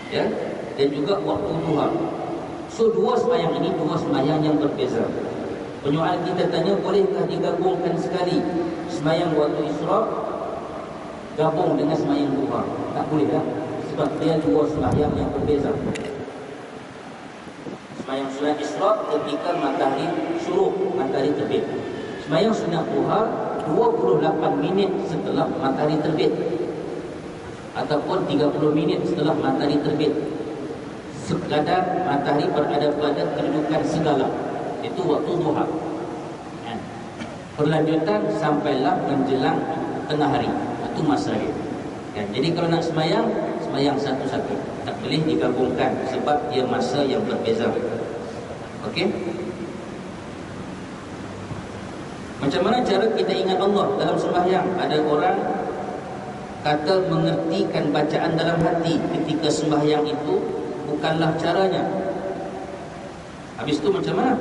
Ya, dan juga waktu duha. So dua sembahyang ini dua sembahyang yang berbeza. Penyoal kita tanya, bolehkah digabungkan sekali sembahyang waktu isyraq gabung dengan sembahyang duha? Tak boleh lah, sebab dia dua sembahyang yang berbeza. Sembahyang sunat isyraq ketika matahari syuruk, matahari terbit. Sembahyang sunat duha 28 minit setelah matahari terbit, ataupun 30 minit setelah matahari terbit, sekadar matahari berada pada kedudukan segala, itu waktu duha. Berlanjutan sampailah menjelang tengah hari, itu maghrib. Jadi kalau nak sembahyang satu-satu, tak boleh digabungkan sebab dia masa yang berbeza. Okey. Macam mana cara kita ingat Allah dalam sembahyang? Ada orang kata mengertikan bacaan dalam hati ketika sembahyang itu bukanlah caranya. Habis itu macam mana?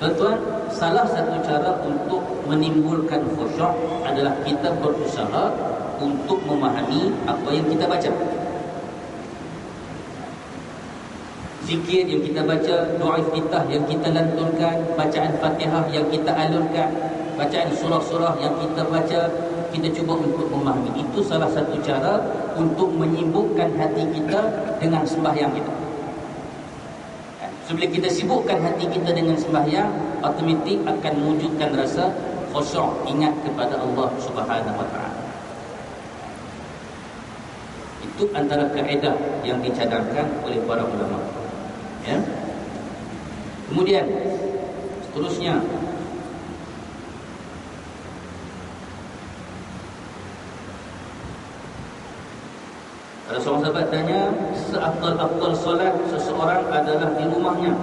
Tuan-tuan, salah satu cara untuk menimbulkan khusyuk adalah kita berusaha untuk memahami apa yang kita baca. Zikir yang kita baca, doa iftitah yang kita lantunkan, bacaan Fatihah yang kita alunkan, bacaan surah-surah yang kita baca, kita cuba untuk memahami. Itu salah satu cara untuk menyibukkan hati kita dengan sembahyang kita. So, bila kita sibukkan hati kita dengan sembahyang, automatik akan mewujudkan rasa khusyuk, ingat kepada Allah Subhanahu wa taala. Itu antara kaedah yang dicadangkan oleh para ulama. Ya. Kemudian seterusnya, ada seorang sahabat tanya, seafdal-afdal solat seseorang adalah di rumahnya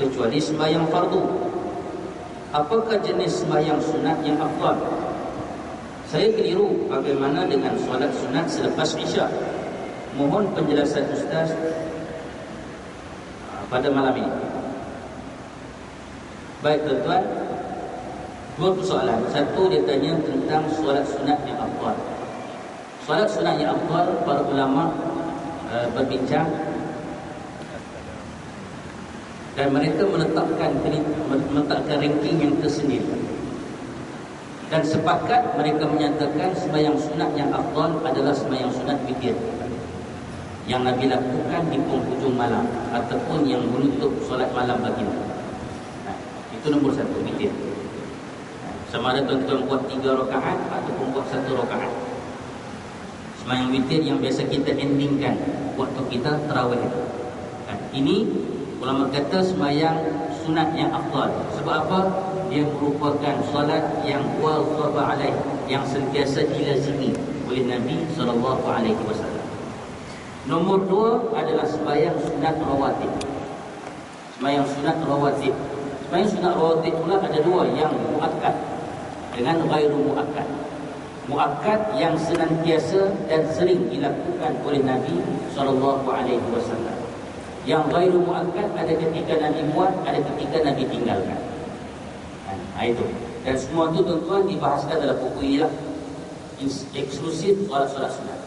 kecuali sembahyang fardu. Apakah jenis sembahyang sunat yang afdal? Saya keliru bagaimana dengan solat sunat selepas Isya. Mohon penjelasan Ustaz pada malam ini. Baik tuan-tuan, dua persoalan. Satu, dia tanya tentang solat sunat yang afdal. Solat sunat yang afdal, para ulama berbincang dan mereka menetapkan ranking yang tersendiri. Dan sepakat mereka menyatakan sembahyang sunat yang afdal adalah sembahyang sunat witir yang Nabi lakukan di penghujung malam ataupun yang menutup solat malam baginda. Itu nombor satu, witir. Sama ada tuan-tuan buat 3 rakaat ataupun buat 1 rakaat. Sembahyang witir yang biasa kita endingkan waktu kita tarawih. Ini ulama kata sembahyang sunat yang afdal. Sebab apa? Dia merupakan solat yang wazaba alaih, yang sentiasa dilazimi oleh Nabi SAW. Nombor 2 adalah sembahyang sunat rawatib. Sembahyang sunat rawatib. Sembahyang sunat rawatib pula ada 2, yang muakkad dengan ghairu muakkad. Muakkad yang senantiasa dan sering dilakukan oleh Nabi SAW. Yang ghairu muakkad ada ketika Nabi buat, ada ketika Nabi tinggalkan. Itu. Dan semua itu tuan-tuan dibahaskan dalam buku ini lah, eksklusif solat-solat sunat.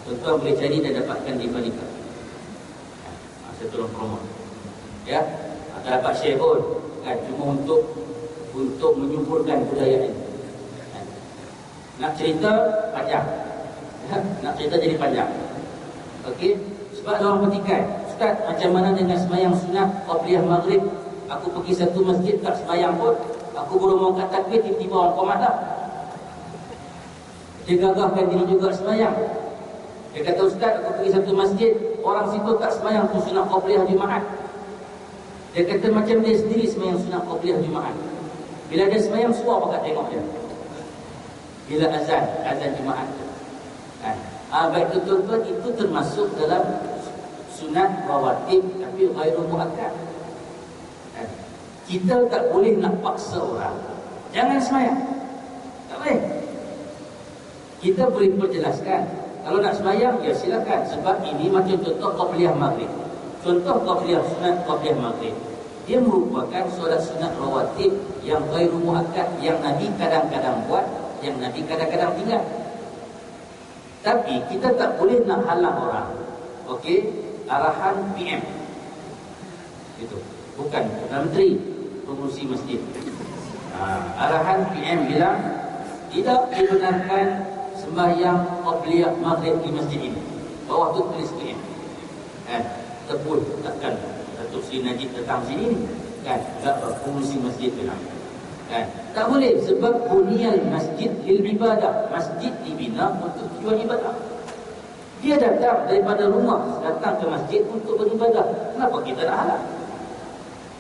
Tuan-tuan boleh cari dan dapatkan di Falika. Saya tolong promote. Ya, tak dapat share pun, kan, cuma untuk menyuburkan budaya ini. Nak cerita panjang, ya? Nak cerita jadi panjang. Okey, sebab orang bertikai, Ustaz, macam mana dengan sembahyang sunat qabliyah maghrib? Aku pergi satu masjid tak sembahyang pun, Aku baru mau kata takbir, tiba-tiba orang komat dah. Dia gagahkan diri juga sembahyang. Dia kata, Ustaz, aku pergi satu masjid, orang situ tak sembahyang tu sunat qabliyah Jumaat. Dia kata macam dia sendiri sembahyang sunat qabliyah Jumaat. Bila dia sembahyang, suar pakat tengok dia. Bila azan Jumaat. Baik tuan-tuan, itu termasuk dalam sunat rawatib tapi ghairu muakkad. Kita tak boleh nak paksa orang jangan sembahyang. Tak boleh. Kita boleh perjelaskan. Kalau nak sembahyang, ya silakan. Sebab ini macam contoh qabliyah maghrib. Contoh qabliyah sunat qabliyah maghrib. Dia merupakan solat sunat rawatib yang ghairu muakkad, yang Nabi kadang-kadang buat, yang Nabi kadang-kadang tinggal. Tapi kita tak boleh nak halang orang. Okey, arahan PM. Itu. Bukan Menteri Pengurusi Masjid. Arahan PM bilang tidak dibenarkan sembahyang qabliyah maghrib di masjid ini. Bawah tu tulis PM. Tepul takkan Datuk Seri Najib datang sini kan? Tak pengurusi masjid bilang. Kan? Tak boleh sebab bunyal masjid lil ibadah. Masjid dibina untuk tujuan ibadah. Dia datang daripada rumah datang ke masjid untuk beribadah. Kenapa kita nak halang?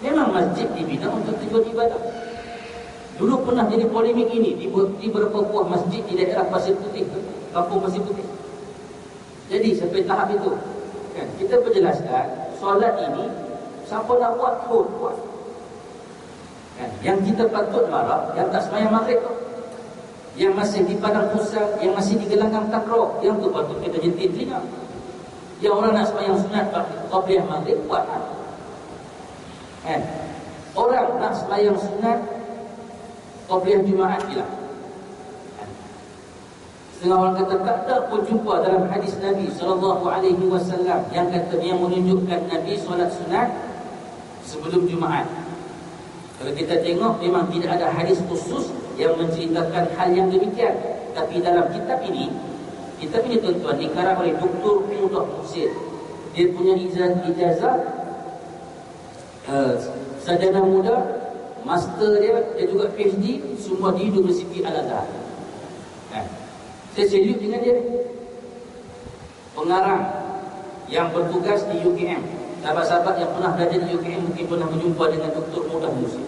Memang masjid dibina untuk tujuan ibadah. Dulu pernah jadi polemik ini di beberapa buah masjid di daerah Pasir Putih, kampung Pasir Putih. Jadi sampai tahap itu kan, kita berjelaskan solat ini siapa nak buat pun buat. Kan? Yang kita patut marah yang tak sembahyang maghrib tu, yang masih di padang pusat, yang masih di gelanggang takraw, yang tu patut kita jentik telinga. Yang orang nak sembahyang sunat qabliyah maghrib buat kan? Orang nak sembahyang sunat qabliyah Jumaat hilang. Setengah orang kata tak ada pun jumpa dalam hadis Nabi SAW yang kata yang menunjukkan Nabi solat sunat sebelum Jumaat. Kalau kita tengok memang tidak ada hadis khusus yang menceritakan hal yang demikian. Tapi dalam kitab ini tuan-tuan dikarang oleh Dr. Mudah Mursir. Dia punya ijazah sarjana muda, master dia juga PhD, semua di Universiti Al-Azhar. Saya salute dengan dia. Pengarang yang bertugas di UKM. Sahabat-sahabat yang pernah belajar di UKM mungkin pernah berjumpa dengan Dr. Mudah Mursir.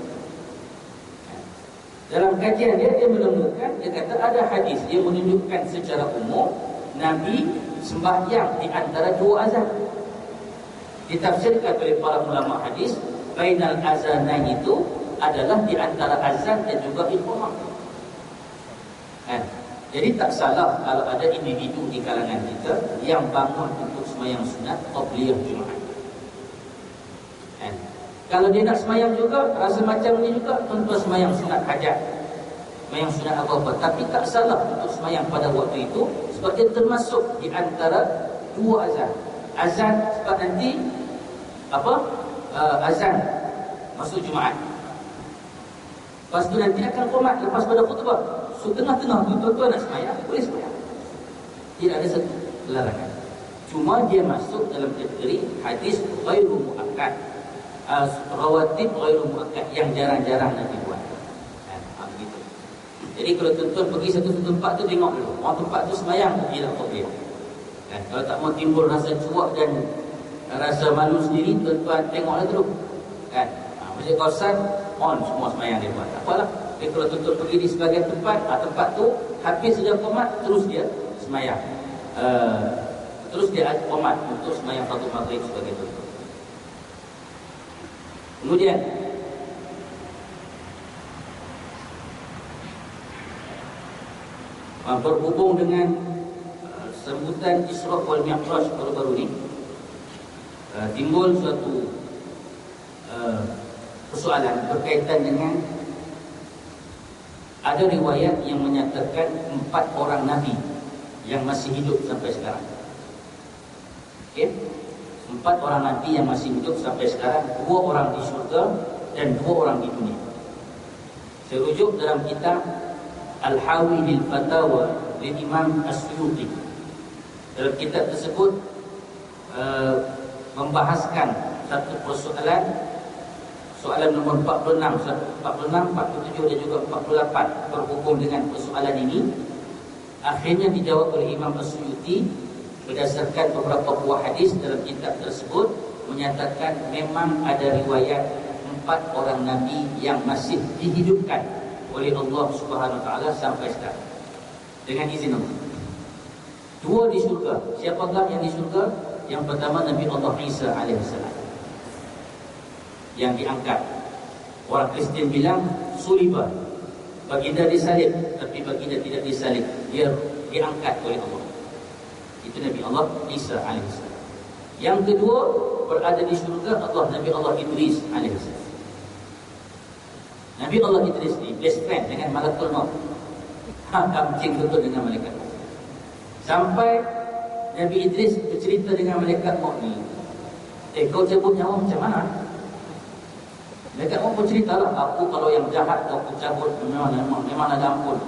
Dalam kajian dia menemukan, dia kata ada hadis yang menunjukkan secara umum Nabi sembahyang di antara dua azan. Ditafsirkan oleh para ulama hadis, bainal azanain itu adalah di antara azan dan juga iqamah. Jadi tak salah kalau ada individu di kalangan kita yang bangun untuk sembahyang sunat qabliyah Jumaat. Kalau dia nak sembahyang juga, rasa macam ni juga, tuan-tuan sembahyang sunat hajat, sembahyang sunat apa-apa. Tapi tak salah untuk sembahyang pada waktu itu, sebab dia termasuk di antara dua azan. Azan sebab nanti azan masuk Jumaat. Lepas tu nanti akan qomat lepas pada khutbah. So tengah-tengah tuan-tuan nak sembahyang, boleh sembahyang. Tidak ada satu larangan. Cuma dia masuk dalam kategori hadis ghairu muakkad. Rawatib ghairu muakkad yang jarang-jarang Nabi buat. Begitu. Jadi kalau tuan-tuan pergi satu tempat tu, tengok dulu orang tempat tu sembahyang tidak qabliyah. Kalau tak mau timbul rasa cuak dan rasa malu sendiri, tuan-tuan tengoklah dulu. Masjid Qausar on semua sembahyang dia buat. Tak apalah. Jadi kalau tuan-tuan pergi di sebagian tempat, tempat tu habis sejak qomat terus dia sembahyang. Terus dia qomat untuk sembahyang fardu maghrib sebagai contoh. Kemudian berhubung dengan sambutan Isra wal Mi'raj baru-baru ni, timbul suatu persoalan berkaitan dengan ada riwayat yang menyatakan 4 orang Nabi yang masih hidup sampai sekarang. Okay? 4 orang Nabi yang masih hidup sampai sekarang, 2 orang di syurga dan 2 orang di dunia. Saya rujuk dalam kitab Al-Hawi lil Fatawa lil Imam As-Suyuti. Dalam kitab tersebut membahaskan satu persoalan soalan nombor 46, 47 dan juga 48 berhubung dengan persoalan ini. Akhirnya dijawab oleh Imam As-Suyuti berdasarkan beberapa buah hadis dalam kitab tersebut, menyatakan memang ada riwayat 4 orang Nabi yang masih dihidupkan oleh Allah Subhanahu Wa Taala sampai sekarang dengan izin Allah. 2 di syurga. Siapakah yang di syurga? Yang pertama Nabi Allah Isa alaihissalam yang diangkat. Orang Kristian bilang suliba, baginda disalib, tapi baginda tidak disalib, dia diangkat oleh Allah. Itu Nabi Allah Isa alaihissalam. Yang kedua berada di syurga Allah Nabi Allah Idris alaihissalam. Nabi Allah Idris ni best friend dengan malakul maut. Kamcing betul dengan malaikat maut. Sampai Nabi Idris bercerita dengan malaikat maut ni, kau cabut nyawa macam mana? Malaikat maut pun ceritalah, aku kalau yang jahat aku cabut memang ada ampun.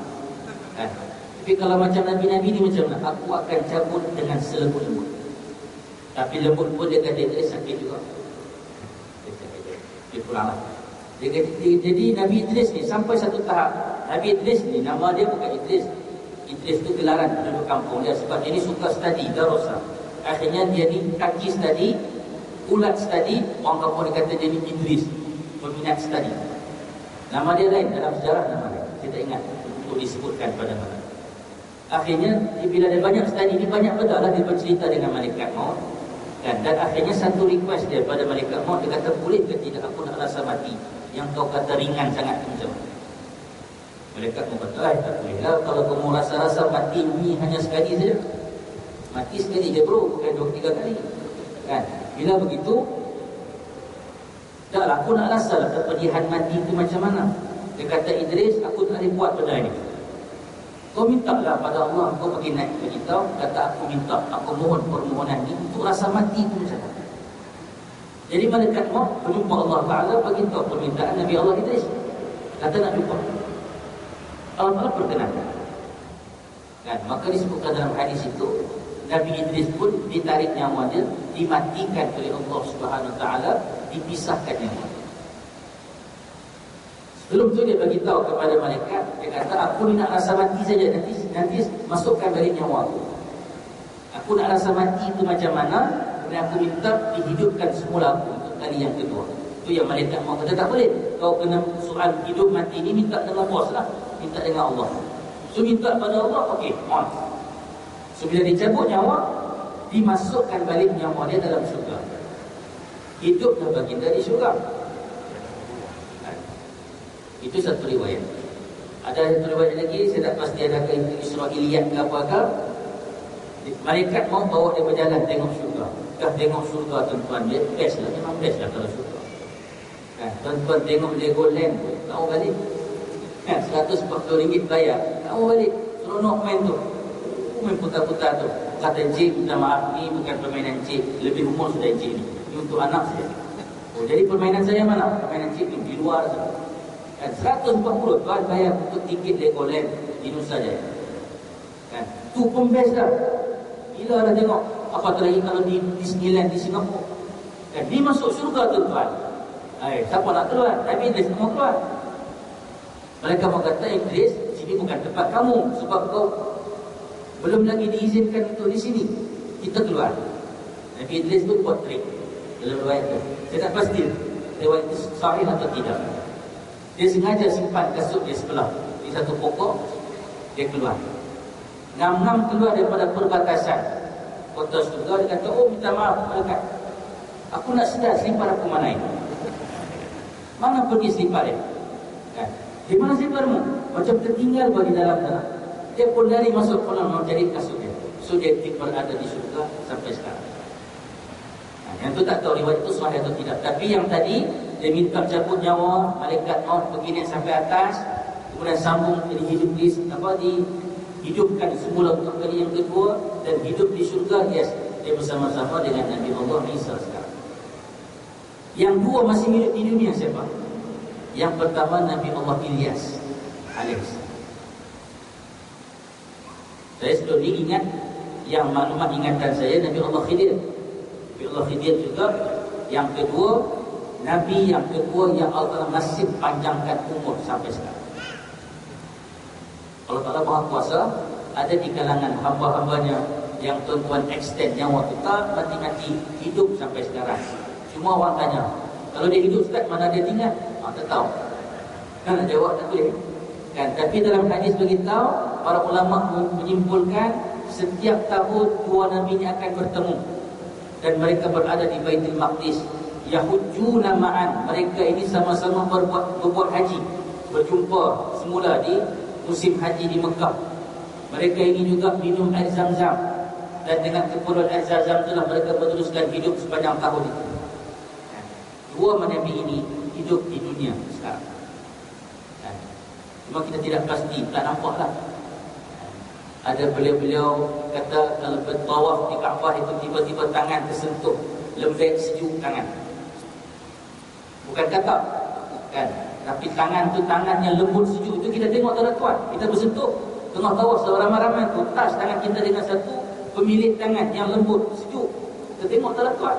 Tapi kalau macam Nabi-Nabi ni macam mana? Aku akan cabut dengan selembut-lembut. Tapi lembut pun dia kata Idris sakit juga. Dia pulang lah. Jadi Nabi Idris ni sampai satu tahap, Nabi Idris ni nama dia bukan Idris. Idris tu gelaran penduduk kampung dia, sebab dia ni suka study, darosa. Akhirnya dia ni kaki study, ulat study, orang kampung dia kata dia ni Idris, peminat study. Nama dia lain dalam sejarah, nama dia saya tak ingat untuk disebutkan pada mana. Akhirnya bila dia banyak study ni, banyak betul lah dia bercerita dengan malaikat maut. Dan akhirnya satu request dia pada malaikat maut, dia kata boleh ke tidak aku nak rasa mati yang kau kata ringan sangat macam mana? Malaikat maut kata tak boleh lah, kalau kau mau rasa-rasa mati ni hanya sekali saja. Mati sekali je bro, bukan 2-3 kali kan. Bila begitu, taklah aku nak rasa lah kepedihan mati itu macam mana. Dia kata Idris, aku tak boleh buat benda ini. Kau minta lah pada Allah, kau pergi naik beritahu, kata aku minta, aku mohon permohonan ini untuk rasa mati itu macam mana. Jadi malaikat maut berjumpa Allah Ta'ala, beritahu permintaan Nabi Allah Idris, kata nak jumpa. Allah Ta'ala perkenankan kan. Maka disebutkan dalam hadis itu, Nabi Idris pun ditarik nyawa dia, dimatikan oleh Allah Subhanahu Wa Ta'ala, dipisahkan nyawa. Sebelum tu dia bagi tahu kepada malaikat, dia kata aku ni nak rasa mati saja, nanti masukkan balik nyawa aku. Aku nak rasa mati itu macam mana, dan aku minta dihidupkan semula aku untuk kali yang kedua. Itu yang malaikat maut kata tak boleh. Kau kena soal hidup mati ni minta dengan bos lah, minta dengan Allah. So minta pada Allah, okey, on. So bila dicabut nyawa, dimasukkan balik nyawa dia dalam syurga. Hiduplah baginda di syurga. Itu satu riwayat. Ada satu riwayat lagi, saya tak pasti adakah itu Israiliyat ke apakah. Malaikat mau bawa dia berjalan tengok syurga. Dah tengok syurga tuan-tuan, dia best lah, memang best lah kalau syurga kan. Tuan-tuan tengok Legoland, tahu balik kan, RM140 bayar, tahu balik. Seronok main tu, main putar-putar tu. Kata Encik, minta maaf, ni bukan permainan Encik, lebih umur sudah Encik ni untuk anak saya. Jadi permainan saya mana? Permainan Encik ni di luar tu kan, RM140 tuan bayar untuk tiket Legoland di Nusa Jaya kan. Tu pun best dah. Gila dah tengok. Apatah lagi kalau di Disneyland di Singapura kan, ni masuk syurga tuan-tuan. Siapa nak keluar? Nabi Idris mau keluar. Mereka kata Idris, sini bukan tempat kamu, sebab kau belum lagi diizinkan untuk di sini. Kita keluar. Nabi Idris tu buat trik dalam riwayat tu. Saya tak pasti riwayat itu sahih atau tidak. Dia sengaja simpan kasut dia sebelah di satu pokok, dia keluar. Ngam-ngam keluar daripada perbatasan kota syurga. Dia kata, oh minta maaf malaikat, aku nak sedar selipar aku mana ini. Mana pergi selipar dia kan? Di mana seliparmu? Macam tertinggal di dalam tanah. Dia pun lari masuk kolam mencari kasut dia. So dia berada di syurga sampai sekarang. Yang tu tak tahu riwayat itu sahih atau tidak. Tapi yang tadi dia minta cabut nyawa, malaikat maut begini sampai atas, kemudian sambung dihidupkan semula untuk kali yang kedua, dan hidup di syurga. Yes, dia bersama-sama dengan Nabi Allah Isa sekarang. Yang dua masih hidup di dunia siapa? Yang pertama Nabi Allah Ilyas alaihissalam. Saya sebelum ini ingat, yang maklumat ingatan saya Nabi Allah Khidir. Nabi Allah Khidir juga. Yang kedua Nabi yang kedua yang Allah masih panjangkan umur sampai sekarang. Allah Ta'ala Maha Kuasa, ada di kalangan hamba-hambanya yang tuan-tuan extend nyawa kita mati-mati hidup sampai sekarang. Cuma orang tanya, kalau dia hidup Ustaz, mana dia tinggal? Tak tahu. Kan jawab tak boleh. Kan, tapi dalam hadis beritahu, para ulama menyimpulkan setiap tahun dua Nabi ini akan bertemu dan mereka berada di Baitul Maqdis. Yahujjuna ma'an, mereka ini sama-sama berbuat haji, berjumpa semula di musim haji di Mekah. Mereka ini juga minum air Zam-Zam, dan dengan keperluan air Zam-Zam itulah mereka meneruskan hidup sepanjang tahun itu. Dua Nabi ini hidup di dunia sekarang. Cuma kita tidak pasti, tak nampaklah. Ada beliau-beliau kata kalau bertawaf di Kaabah itu tiba-tiba tangan tersentuh lembek sejuk tangan. Bukan kata, kan? Tapi tangan tu tangan yang lembut sejuk itu kita tengok tuan-tuan. Kita bersentuh tengah tawaf seramai-ramai tu, touch tangan kita dengan satu pemilik tangan yang lembut sejuk. Kita tengok tuan-tuan.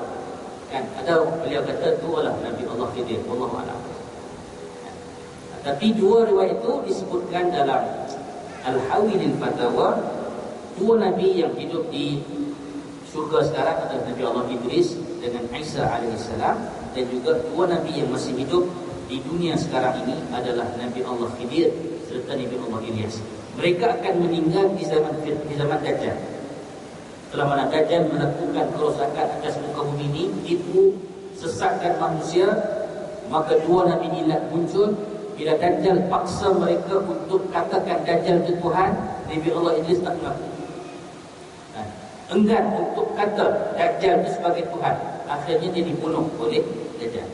Kan? Ada beliau kata tu adalah Nabi Allah Khidir, wallahu a'lam. Tapi dua riwayat itu disebutkan dalam Al-Hawilil Fatawa. Dua Nabi yang hidup di syurga sekarang adalah Nabi Allah Idris dengan Isa alaihissalam, dan juga dua Nabi yang masih hidup di dunia sekarang ini adalah Nabi Allah Khidir serta Nabi Allah Ilyas. Mereka akan meninggal di zaman Dajjal. Setelah mana Dajjal melakukan kerosakan atas muka bumi ini, tipu, sesatkan manusia, maka dua Nabi ini muncul. Bila Dajjal paksa mereka untuk katakan Dajjal itu Tuhan, Nabi Allah Idris tak mengaku. Enggan untuk kata Dajjal itu sebagai Tuhan. Akhirnya dia dibunuh oleh Dajjal.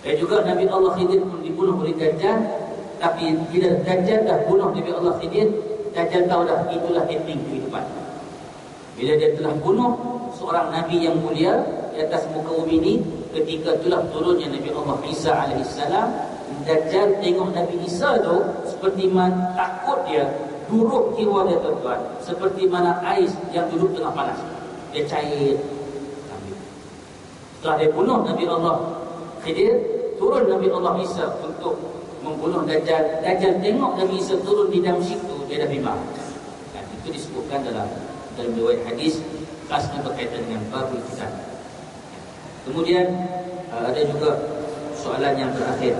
Dan juga Nabi Allah Khidir pun dibunuh oleh Dajjal. Tapi bila Dajjal dah bunuh Nabi Allah Khidir, Dajjal tahu dah itulah ending kehidupan. Bila dia telah bunuh seorang Nabi yang mulia di atas muka bumi ini, ketika itulah turunnya Nabi Allah Isa alaihissalam. Dajjal tengok Nabi Isa tu seperti mana takut dia, duruk jiwa dia tuan-tuan, seperti mana ais yang duduk tengah panas, dia cair. Setelah dia bunuh Nabi Allah Khidir, turun Nabi Allah Isa untuk membunuh Dajjal. Dajjal tengok Nabi Isa turun di Damsyik tu, dia dah bimbang. Dan itu disebutkan dalam riwayat hadis, khasnya berkaitan dengan babul kitab. Kemudian ada juga soalan yang terakhir.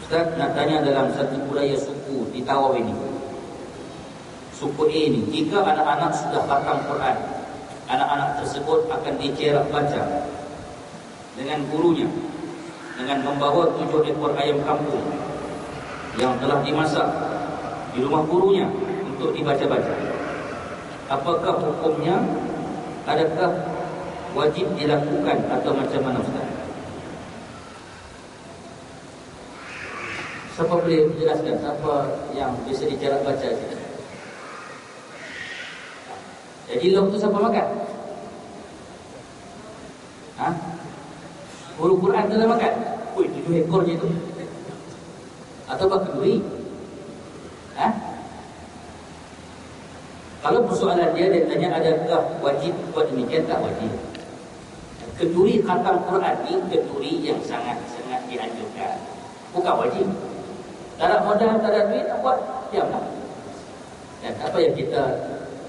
Ustaz nak tanya, dalam satu budaya suku di Tawau ini, suku A ini, jika anak-anak sudah khatam Quran, anak-anak tersebut akan dicerak baca dengan gurunya, dengan membawa 7 ekor ayam kampung yang telah dimasak di rumah gurunya untuk dibaca-baca. Apakah hukumnya? Adakah wajib dilakukan atau macam mana Ustaz? Siapa boleh menjelaskan siapa yang bisa dicerak baca saja? Jadi lauk tu siapa makan? Guru Quran tu dah makan? 7 ekor je tu. Atau bak kenduri? Kalau persoalan dia tanya adakah wajib buat demikian, tak wajib. Kenduri khatam Quran ni kenduri yang sangat-sangat dianjurkan, bukan wajib. Tak ada modal, tak ada duit, nak buat, diamlah. Dan apa yang kita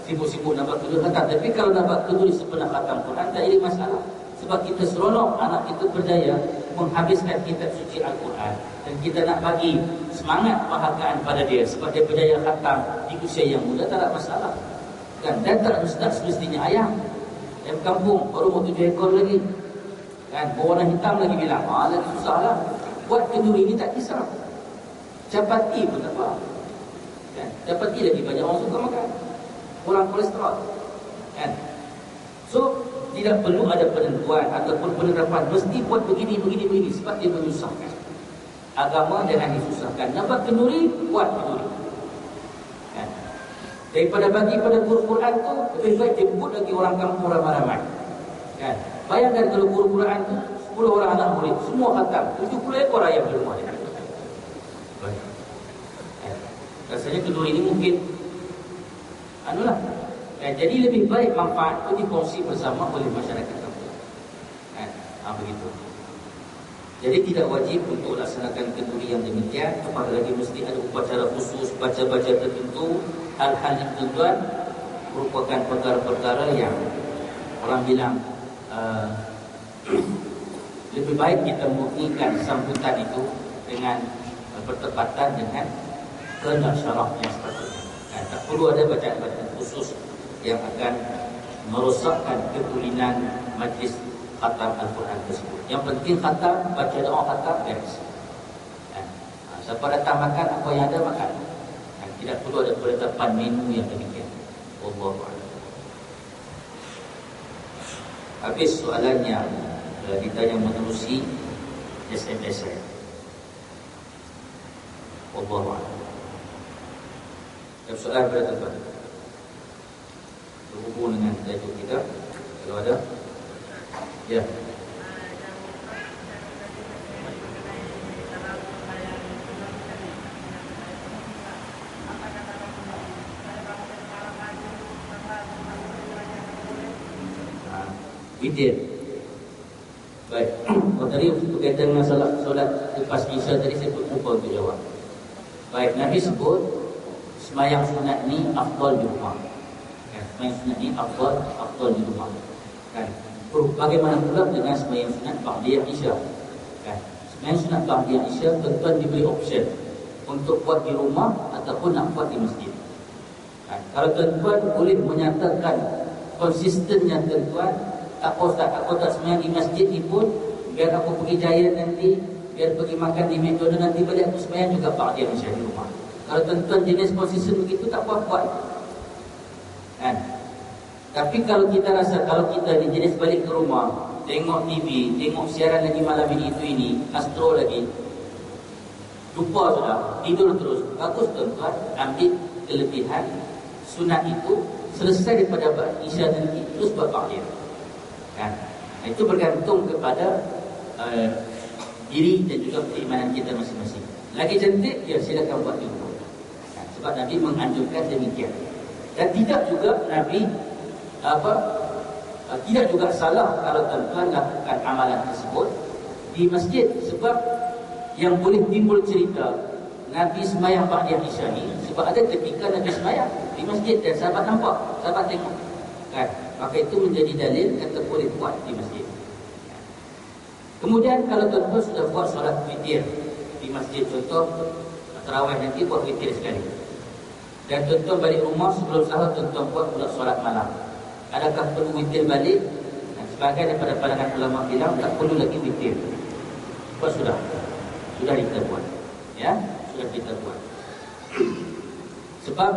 sibuk-sibuk nak buat kenduri khatam. Tapi kalau nak buat kenduri sepenuh khatam Quran, tak ada masalah. Sebab kita seronok anak kita berjaya menghabiskan kitab suci Al-Quran, dan kita nak bagi semangat penghargaan pada dia sebab dia berjaya khatam di usia yang muda, tak ada masalah. Kan? Dan tak semestinya ayam kampung baru mau 7 ekor lagi, kan, berwarna hitam lagi bilang, lagi susah lah. Buat kenduri ini tak kisah. Capati pun tak apa, kan? Capati lagi banyak orang suka makan, kurang kolesterol, kan? So tidak perlu ada penentuan ataupun penerapan mesti buat begini sebab dia menyusahkan. Agama jangan disusahkan. Nampak kenduri, buat kenduri, kan? Daripada bagi pada guru Quran tu, lebih baik jemput lagi orang kampung ramai-ramai, kan? Bayangkan kalau guru Quran tu 10 orang anak murid semua khatam, 70 ekor ayam di rumah dia. Rasanya kenduri ini mungkin jadi lebih baik manfaat itu dikongsi bersama oleh masyarakat kampung. Begitu. Jadi tidak wajib untuk laksanakan kenduri yang demikian. Apalagi lagi mesti ada upacara khusus, baca-baca tertentu. Hal-hal yang tuan merupakan perkara-perkara yang orang bilang lebih baik kita mengikutkan sambutan itu dengan bertepatan dengan kehendak syarak yang sepatutnya. Tak perlu ada bacaan-bacaan khusus yang akan merosakkan kekulinan majlis khatam Al-Quran tersebut. Yang penting khatam, baca doa khatam, beres. Siapa datang makan, apa yang ada makan. Tidak perlu ada penetapan menu yang demikian. Wallahu a'lam. Habis soalannya, ditanya menerusi SMS saya. Wallahu a'lam. Ada soalan pada tempat berhubung dengan tajuk kita, kalau ada, ya. Witir. Baik. Oh, tadi berkaitan dengan solat lepas Isya tadi saya lupa untuk jawab. Baik, Nabi sebut semayang sunat ni afdal di rumah. Semayang sunat ni afdal di rumah. Kan? Bagaimana pula dengan semayang sunat ba'diyah Isya? Kan? Semayang sunat ba'diyah Isya tuan-tuan diberi option untuk buat di rumah ataupun nak buat di masjid. Kan? Kalau tuan-tuan boleh menyatakan konsistennya tuan-tuan, tak apa Ustaz, aku tak semayang di masjid ni pun, biar aku pergi Giant nanti, biar pergi makan di McDonald nanti, balik aku semayang juga ba'diyah Isya di rumah. Kalau tuan-tuan jenis konsisten begitu, tak apa buat. Kan? Tapi kalau kita rasa, kalau kita ni jenis balik ke rumah, tengok TV, tengok siaran lagi malam ini, Astro lagi, lupa sudah, tidur terus, bagus tuan-tuan, ambil kelebihan sunat itu, selesai daripada Isya nanti, terus buat ba'diyah. Kan? Itu bergantung kepada diri dan juga keimanan kita masing-masing. Lagi cantik, ya silakan buat di rumah. Kan? Sebab Nabi menganjurkan demikian. Dan tidak juga Nabi tidak juga salah kalau tuan-tuan lakukan amalan tersebut di masjid. Sebab yang boleh timbul cerita Nabi semayang ba'diyah Isya ni, sebab ada ketika Nabi semayang di masjid dan sahabat nampak, sahabat tengok. Kan? Maka itu menjadi dalil kata boleh buat di masjid. Kemudian kalau tuan-tuan sudah buat solat witir di masjid, contoh tarawih nanti buat witir sekali, dan tuan-tuan balik rumah sebelum sahur tuan-tuan buat pula solat malam, adakah perlu witir balik? Dan sebagai daripada pandangan ulama bilang tak perlu lagi witir. Sebab sudah kita buat, ya, sudah kita buat. Sebab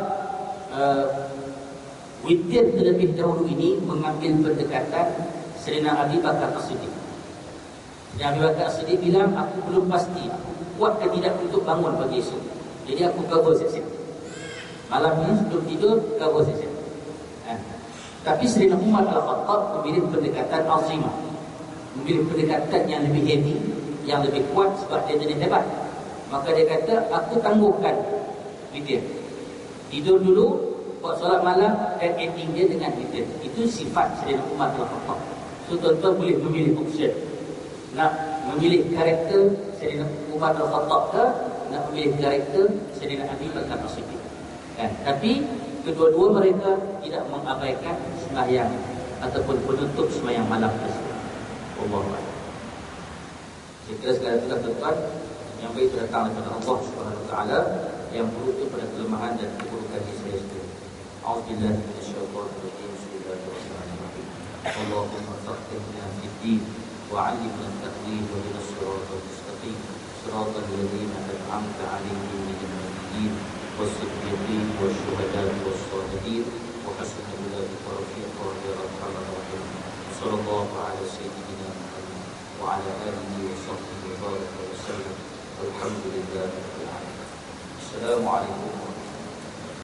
witir terlebih dahulu ini mengambil pendekatan Sayyidina Abi Bakar As-Siddiq. Sayyidina Abi Bakar As-Siddiq bilang, aku belum pasti, aku kuat ke tidak untuk bangun pagi esok, jadi aku kabur siap-siap. Malam ini sebelum tidur, kabur siap-siap. Tapi Sayyidina Umar Al-Khattab memilih pendekatan azimah, memilih pendekatan yang lebih heavy, yang lebih kuat, sebab dia jenis hebat. Maka dia kata, aku tangguhkan witir, tidur dulu, buat solat malam dan ending dia dengan witir. Itu sifat Sayyidina Umar Al-Khattab. So tuan-tuan boleh memilih option, nak memilih karakter Sayyidina Umar Al-Khattab ke nak memilih karakter Sayyidina Abi Bakar As-Siddiq. Kan? Tapi kedua-dua mereka tidak mengabaikan sembahyang ataupun penutup sembahyang malam tersebut. Allahu-Akbar. Saya kira sekali itulah tuan-tuan, yang baik itu datang daripada Allah Subhanahu Wa Taala, yang buruk itu pada kelemahan dan keburukan diri saya sendiri. A'udzubillahi minasyaitonir rajim. Bismillahirrahmanirrahim. Allahumma faqihna fid-din wa 'allimna at-ta'wil wa ihdinas siratal mustaqim. Siratal ladzina an'amta 'alaihim minal nabiyyin was-siddiqin wasyuhada'i was-shalihin wa hasuna ulaika rafiqa ya arhamar rahimin. Sallallahu 'ala sayyidina Muhammad wa 'ala alihi wa sahbihi wa baraka wa sallam. Alhamdulillahirabbil alamin. Assalamualaikum.